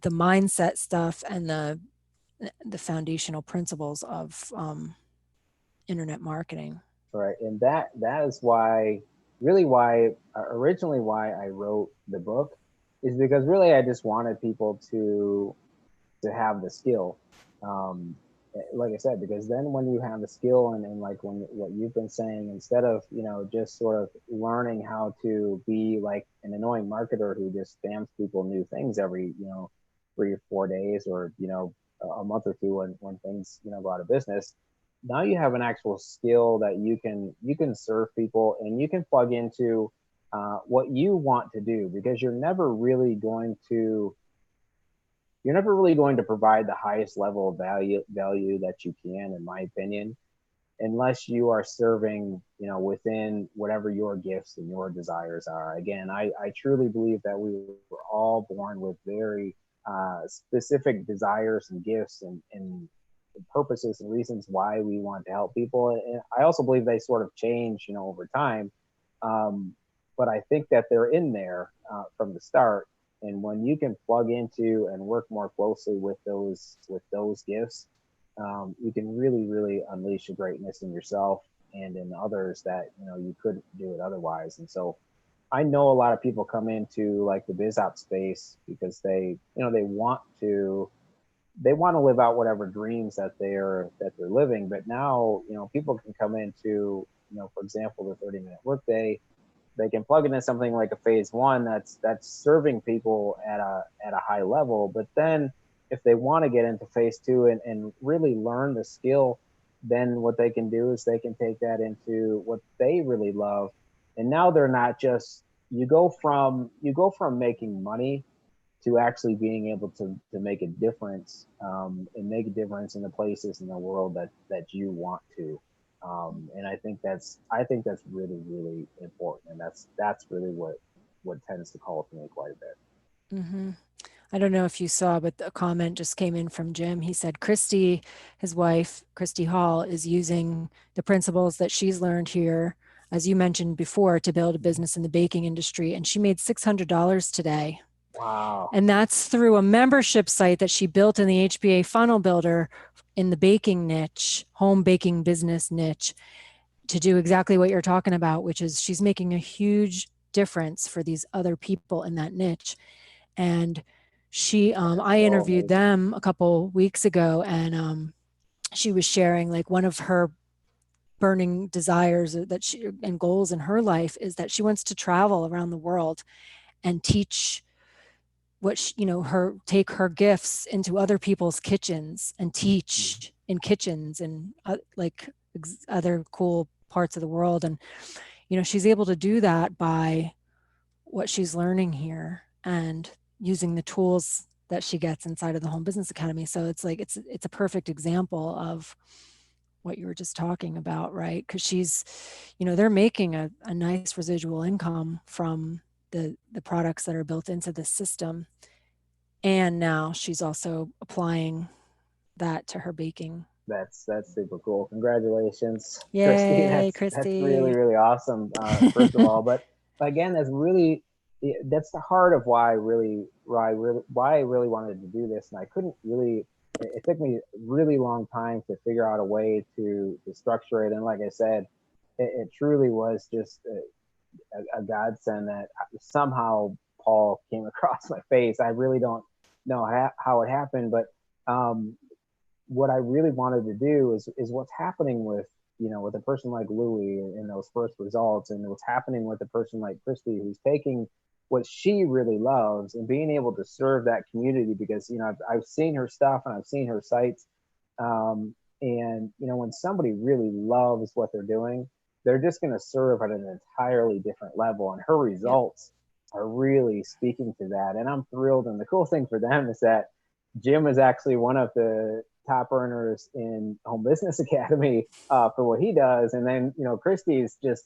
mindset stuff and the foundational principles of internet marketing. right. And that is why, really why, originally why I wrote the book, is because really I just wanted people to have the skill. Um, like I said, because then when you have the skill, and like when what you've been saying, instead of, just sort of learning how to be like an annoying marketer who just spams people new things every, 3 or 4 days, or, a month or two, when things, go out of business. Now you have an actual skill that you can serve people, and you can plug into what you want to do, because you're never really going to provide the highest level of value that you can, in my opinion, unless you are serving, within whatever your gifts and your desires are. Again, I truly believe that we were all born with very specific desires and gifts, and purposes and reasons why we want to help people. And I also believe they sort of change, over time. Um, but I think that they're in there from the start. And when you can plug into and work more closely with those gifts, you can really, really unleash a greatness in yourself and in others that you couldn't do it otherwise. And so I know a lot of people come into like the biz op space because they want to live out whatever dreams that they're living. But now, people can come into, for example, the 30-minute workday. They can plug into something like a phase one that's serving people at a high level. But then if they want to get into phase two, and really learn the skill, then what they can do is they can take that into what they really love. And now they're not just, you go from making money to actually being able to make a difference, and make a difference in the places in the world that you want to. And I think that's really, really important, and that's really what tends to call to me quite a bit. Hmm. I don't know if you saw, but a comment just came in from Jim. He said Christy, his wife, Christy Hall, is using the principles that she's learned here, as you mentioned before, to build a business in the baking industry. And she made $600 today. Wow. And that's through a membership site that she built in the HBA funnel builder in the baking niche, home baking business niche, to do exactly what you're talking about, which is she's making a huge difference for these other people in that niche. And I So interviewed amazing. them a couple weeks ago, and she was sharing like one of her burning desires that she and goals in her life is that she wants to travel around the world and teach what she, her take her gifts into other people's kitchens and Mhm. teach in kitchens and like other cool parts of the world. And she's able to do that by what she's learning here and using the tools that she gets inside of the Home Business Academy. So it's like it's a perfect example of what you were just talking about, right? Because they're making a nice residual income from the products that are built into the system. And now she's also applying that to her baking. That's super cool. Congratulations, Christy. Yay, That's really, Christy. really awesome. First of all, but again, that's the heart of why I really wanted to do this, and I couldn't really. It took me a really long time to figure out a way to structure it, and like I said, it truly was just a godsend that somehow Paul came across my face. I really don't know how it happened, but um, what I really wanted to do is what's happening with a person like Louie in those first results, and what's happening with a person like Christy, who's taking what she really loves and being able to serve that community, because I've seen her stuff and I've seen her sites, and when somebody really loves what they're doing, they're just going to serve at an entirely different level, and her results are really speaking to that. And I'm thrilled. And the cool thing for them is that Jim is actually one of the top earners in Home Business Academy for what he does, and then Christy's just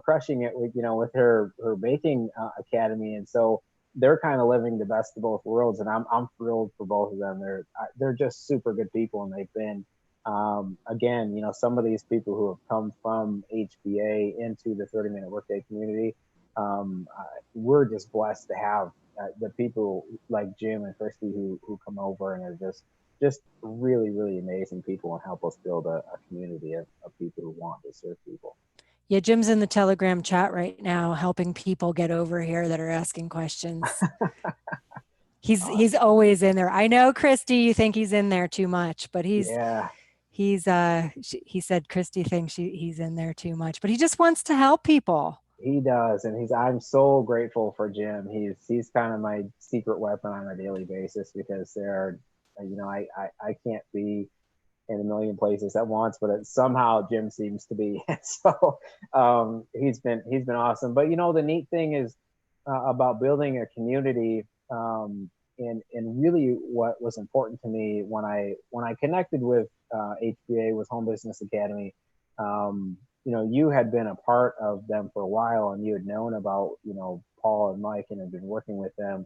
crushing it with her baking academy, and so they're kind of living the best of both worlds. And I'm thrilled for both of them. They're just super good people, and they've been again, some of these people who have come from HBA into the 30-minute workday community, we're just blessed to have the people like Jim and Christy who come over and are just really, really amazing people and help us build a community of people who want to serve people. Yeah, Jim's in the Telegram chat right now, helping people get over here that are asking questions. He's always in there. I know, Christy, you think he's in there too much, but he said Christy thinks he's in there too much, but he just wants to help people. He does, and I'm so grateful for Jim. He's kind of my secret weapon on a daily basis, because there are, I can't be in a million places at once, but somehow Jim seems to be. So he's been awesome. But the neat thing is about building a community, and really what was important to me when I connected with HBA, with Home Business Academy. You had been a part of them for a while, and you had known about Paul and Mike and had been working with them.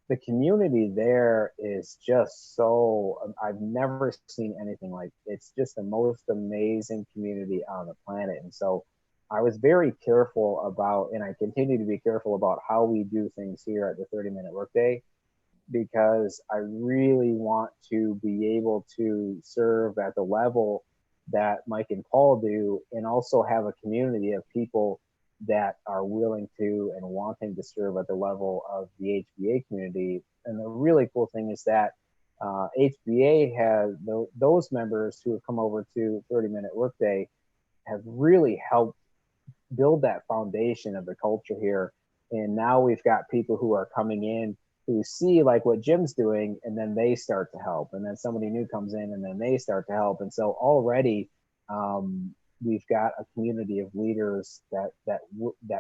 The community there is just so, I've never seen anything like it. It's just the most amazing community on the planet. And so I was very careful about, and I continue to be careful about, how we do things here at the 30-minute workday, because I really want to be able to serve at the level that Mike and Paul do, and also have a community of people that are willing to and wanting to serve at the level of the HBA community. And the really cool thing is that HBA has those members who have come over to 30-minute workday have really helped build that foundation of the culture here. And now we've got people who are coming in who see like what Jim's doing, and then they start to help, and then somebody new comes in and then they start to help. And so already we've got a community of leaders that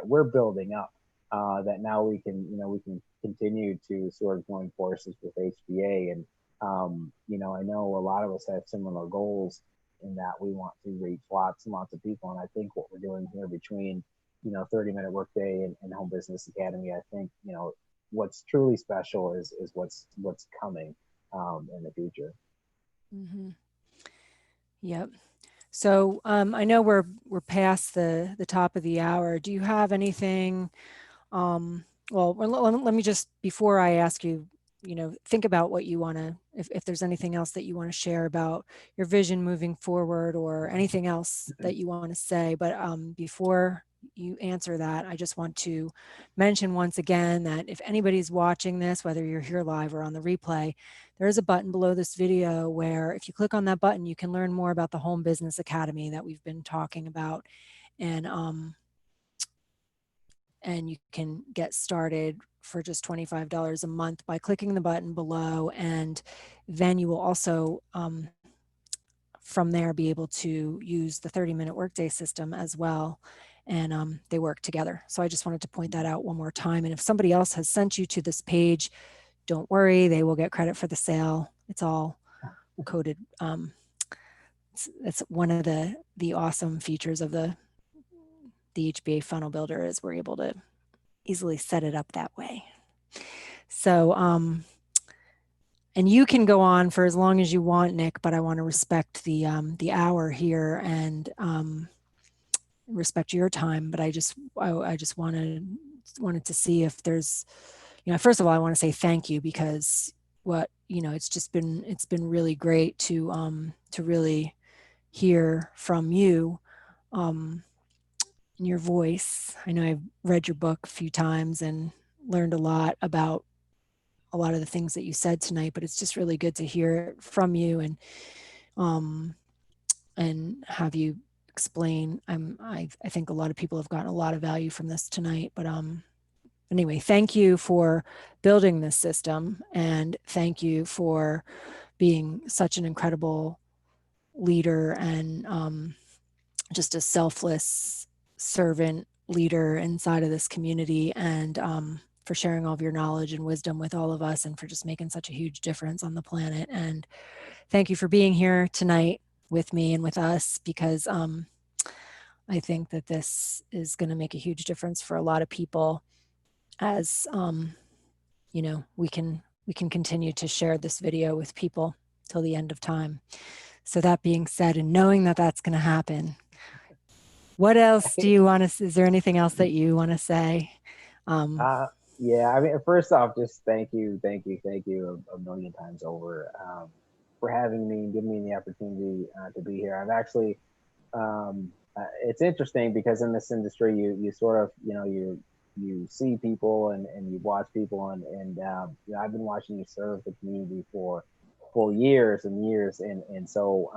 we're building up, that now we can continue to sort of join forces with HBA. And I know a lot of us have similar goals in that we want to reach lots and lots of people. And I think what we're doing here between 30-minute workday and Home Business Academy, I think what's truly special is what's coming in the future. Mm-hmm. Yep. So I know we're past the top of the hour. Do you have anything? Well, let me just, before I ask you, think about what you want to, if there's anything else that you want to share about your vision moving forward, or anything else that you want to say. But before you answer that, I just want to mention once again that if anybody's watching this, whether you're here live or on the replay, there is a button below this video where if you click on that button, you can learn more about the Home Business Academy that we've been talking about. And you can get started for just $25 a month by clicking the button below. And then you will also, from there, be able to use the 30-minute workday system as well. And they work together. So I just wanted to point that out one more time. And if somebody else has sent you to this page, don't worry, they will get credit for the sale. It's all coded. It's one of the awesome features of the HBA funnel builder, is we're able to easily set it up that way. So, and you can go on for as long as you want, Nick, but I want to respect the hour here and respect your time. But I just wanted to see if there's, first of all, I want to say thank you, because it's been really great to really hear from you, in your voice. I know I've read your book a few times and learned a lot about a lot of the things that you said tonight, but it's just really good to hear it from you and have you explain. I think a lot of people have gotten a lot of value from this tonight, but anyway, thank you for building this system, and thank you for being such an incredible leader and just a selfless servant leader inside of this community, and for sharing all of your knowledge and wisdom with all of us, and for just making such a huge difference on the planet. And thank you for being here tonight with me and with us, because I think that this is going to make a huge difference for a lot of people as you know, we can continue to share this video with people till the end of time. So that being said, and knowing that that's going to happen, what else do you want to, is there anything else that you want to say? Yeah, I mean, first off, just thank you a million times over for having me and giving me the opportunity to be here. I've actually, it's interesting because in this industry, you sort of, you know, you see people and you watch people and you know, I've been watching you serve the community for years and years, and so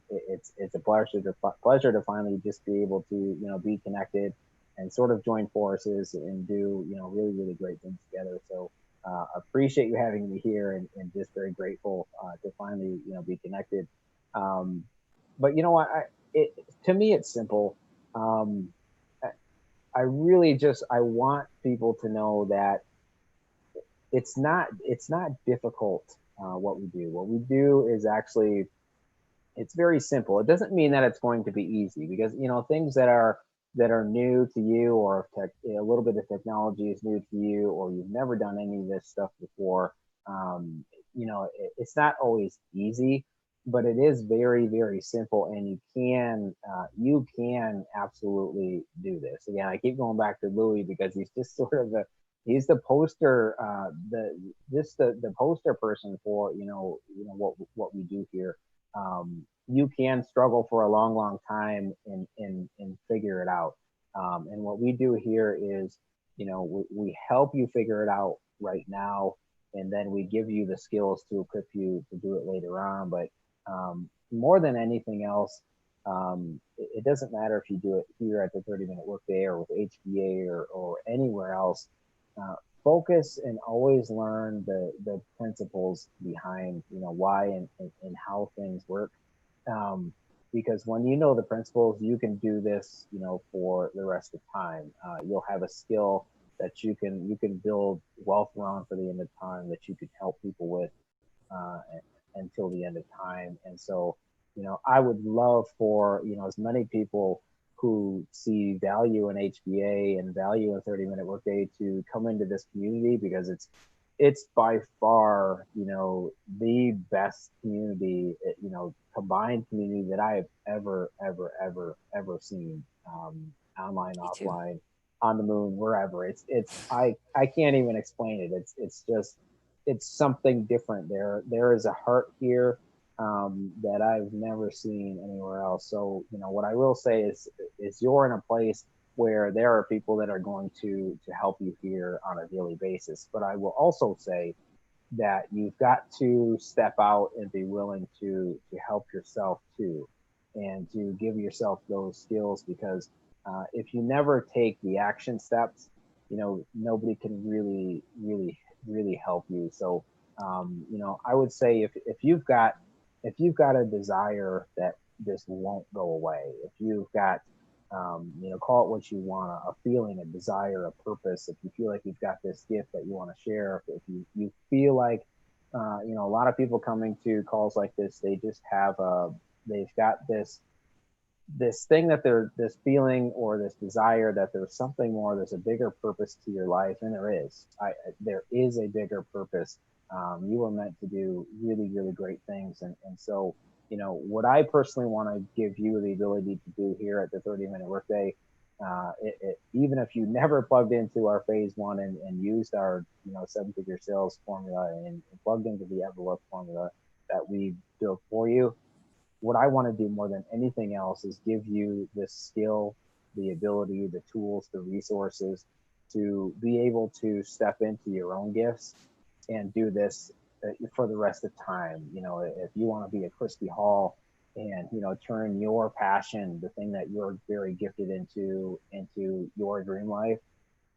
it's a pleasure to finally just be able to, you know, be connected and sort of join forces and do, you know, really great things together. So appreciate you having me here, and just very grateful to finally, you know, be connected. But you know what, to me it's simple. I really just, I want people to know that it's not difficult. What we do, is actually, it's very simple. It doesn't mean that it's going to be easy, because, you know, things that are new to you, or a little bit of technology is new to you, or you've never done any of this stuff before, you know, it's not always easy, but it is very simple, and you can absolutely do this. Again, I keep going back to Louis because he's just sort of he's the poster, the poster person for, you know what we do here. You can struggle for a long time and figure it out. And what we do here is, you know, we help you figure it out right now, and then we give you the skills to equip you to do it later on. But more than anything else, it doesn't matter if you do it here at the 30-minute workday or with HBA or anywhere else. Focus and always learn the principles behind, you know, why and how things work. Because when you know the principles, you can do this, you know, for the rest of time. You'll have a skill that you can build wealth around for the end of time, that you can help people with until the end of time. And so, you know, I would love for, you know, as many people who see value in HBA and value in 30-minute workday to come into this community, because it's by far, you know, the best community, you know, combined community that I have ever seen, online, offline, on the moon, wherever. I can't even explain it. It's just, it's something different. There is a heart here that I've never seen anywhere else. So, you know, what I will say is you're in a place where there are people that are going to help you here on a daily basis. But I will also say that you've got to step out and be willing to help yourself too, and to give yourself those skills, because if you never take the action steps, you know, nobody can really help you. So, you know, I would say if you've got a desire that just won't go away, if you've got, you know, call it what you want, a feeling, a desire, a purpose, if you feel like you've got this gift that you want to share, if you feel like, you know, a lot of people coming to calls like this, they just have they've got this thing that this feeling or this desire that there's something more, there's a bigger purpose to your life. And there is a bigger purpose. You were meant to do really great things. And so, you know, what I personally want to give you the ability to do here at the 30-minute workday, even if you never plugged into our phase one and used our, you know, 7-figure sales formula and plugged into the Everlook formula that we built for you, what I want to do more than anything else is give you the skill, the ability, the tools, the resources to be able to step into your own gifts and do this for the rest of time. You know, if you want to be a Christy Hall and, you know, turn your passion, the thing that you're very gifted into your dream life,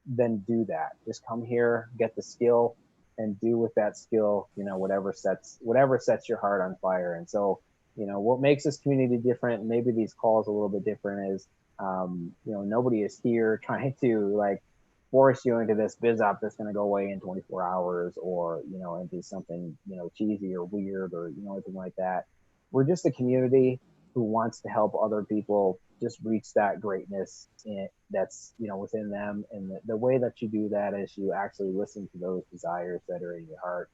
then do that. Just come here, get the skill, and do with that skill, you know, whatever sets your heart on fire. And so, you know, what makes this community different, maybe these calls a little bit different, is, you know, nobody is here trying to like force you into this biz op that's going to go away in 24 hours, or, you know, into something, you know, cheesy or weird, or, you know, anything like that. We're just a community who wants to help other people just reach that greatness that's, you know, within them. And the way that you do that is you actually listen to those desires that are in your heart,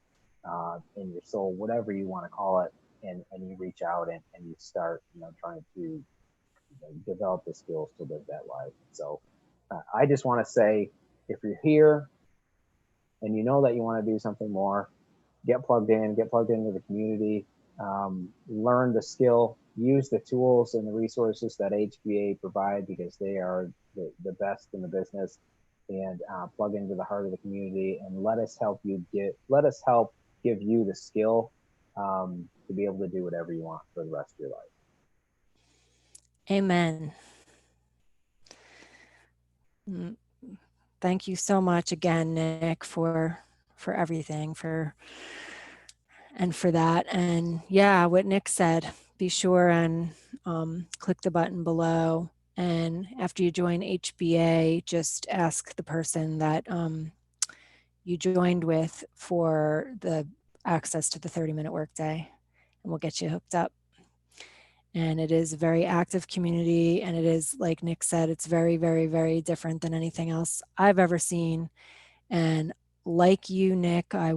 in your soul, whatever you want to call it, and you reach out, and you start, you know, trying to, you know, develop the skills to live that life. So I just want to say, if you're here and you know that you want to do something more, get plugged into the community, learn the skill, use the tools and the resources that HBA provide, because they are the best in the business, and plug into the heart of the community, and let us help give you the skill, to be able to do whatever you want for the rest of your life. Amen. Thank you so much again, Nick, for everything, for that. And yeah, what Nick said, be sure and click the button below. And after you join HBA, just ask the person that you joined with for the access to the 30-minute workday, and we'll get you hooked up. And it is a very active community. And it is, like Nick said, it's very, very, very different than anything else I've ever seen. And like you, Nick, I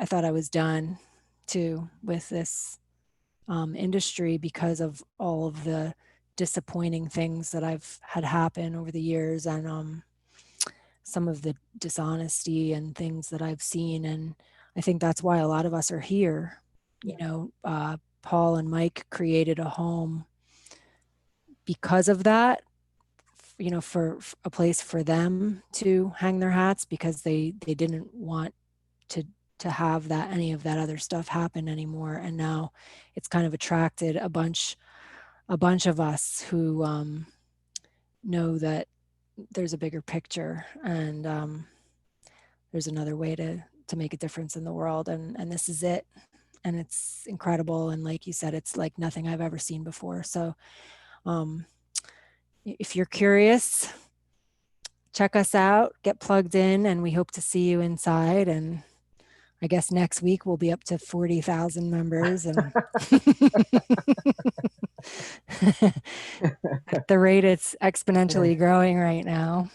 thought I was done too with this industry, because of all of the disappointing things that I've had happen over the years, and some of the dishonesty and things that I've seen. And I think that's why a lot of us are here. You know, Paul and Mike created a home because of that, you know, for a place for them to hang their hats, because they didn't want to have that, any of that other stuff happen anymore. And now it's kind of attracted a bunch of us who know that there's a bigger picture, and there's another way to make a difference in the world, and this is it. And it's incredible. And like you said, it's like nothing I've ever seen before. So if you're curious, check us out, get plugged in, and we hope to see you inside. And I guess next week we'll be up to 40,000 members, and at the rate it's exponentially growing right now,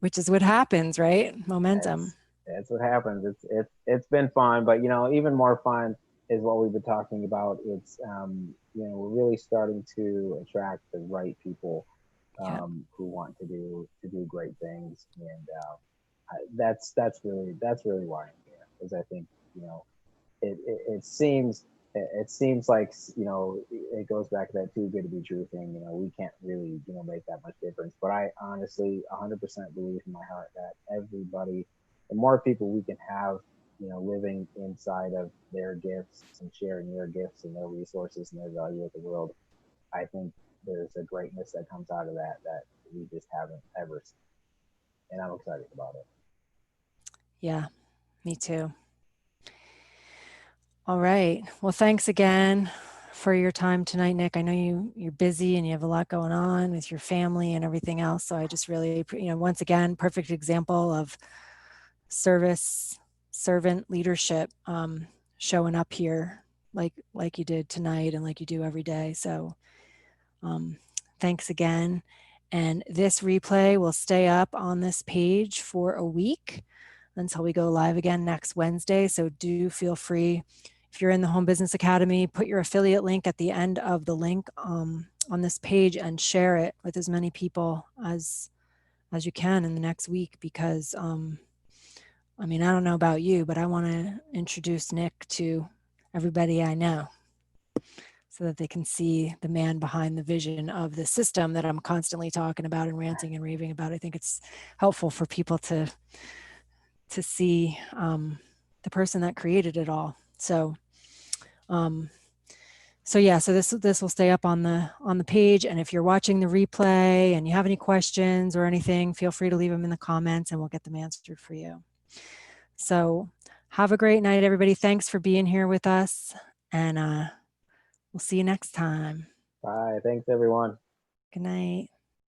which is what happens, right? Momentum. That's what happens. It's been fun, but, you know, even more fun is what we've been talking about. It's, you know, we're really starting to attract the right people, who want to do great things, and that's really why I'm here, because I think, you know, it seems like, you know, it goes back to that too good to be true thing. You know, we can't really, you know, make that much difference, but I honestly 100% believe in my heart that everybody, the more people we can have, you know, living inside of their gifts and sharing their gifts and their resources and their value with the world, I think there's a greatness that comes out of that we just haven't ever seen, and I'm excited about it. Yeah, me too. All right. Well, thanks again for your time tonight, Nick. I know you're busy and you have a lot going on with your family and everything else. So I just really, you know, once again, perfect example of service, servant leadership, showing up here like you did tonight and like you do every day. So thanks again. And this replay will stay up on this page for a week until we go live again next Wednesday. So do feel free, if you're in the Home Business Academy, put your affiliate link at the end of the link on this page and share it with as many people as you can in the next week, because I mean, I don't know about you, but I want to introduce Nick to everybody I know, so that they can see the man behind the vision of the system that I'm constantly talking about and ranting and raving about. I think it's helpful for people to see the person that created it all. So So yeah, so this will stay up on the page. And if you're watching the replay and you have any questions or anything, feel free to leave them in the comments and we'll get them answered for you. So have a great night, everybody. Thanks for being here with us. And we'll see you next time. Bye. Thanks, everyone. Good night.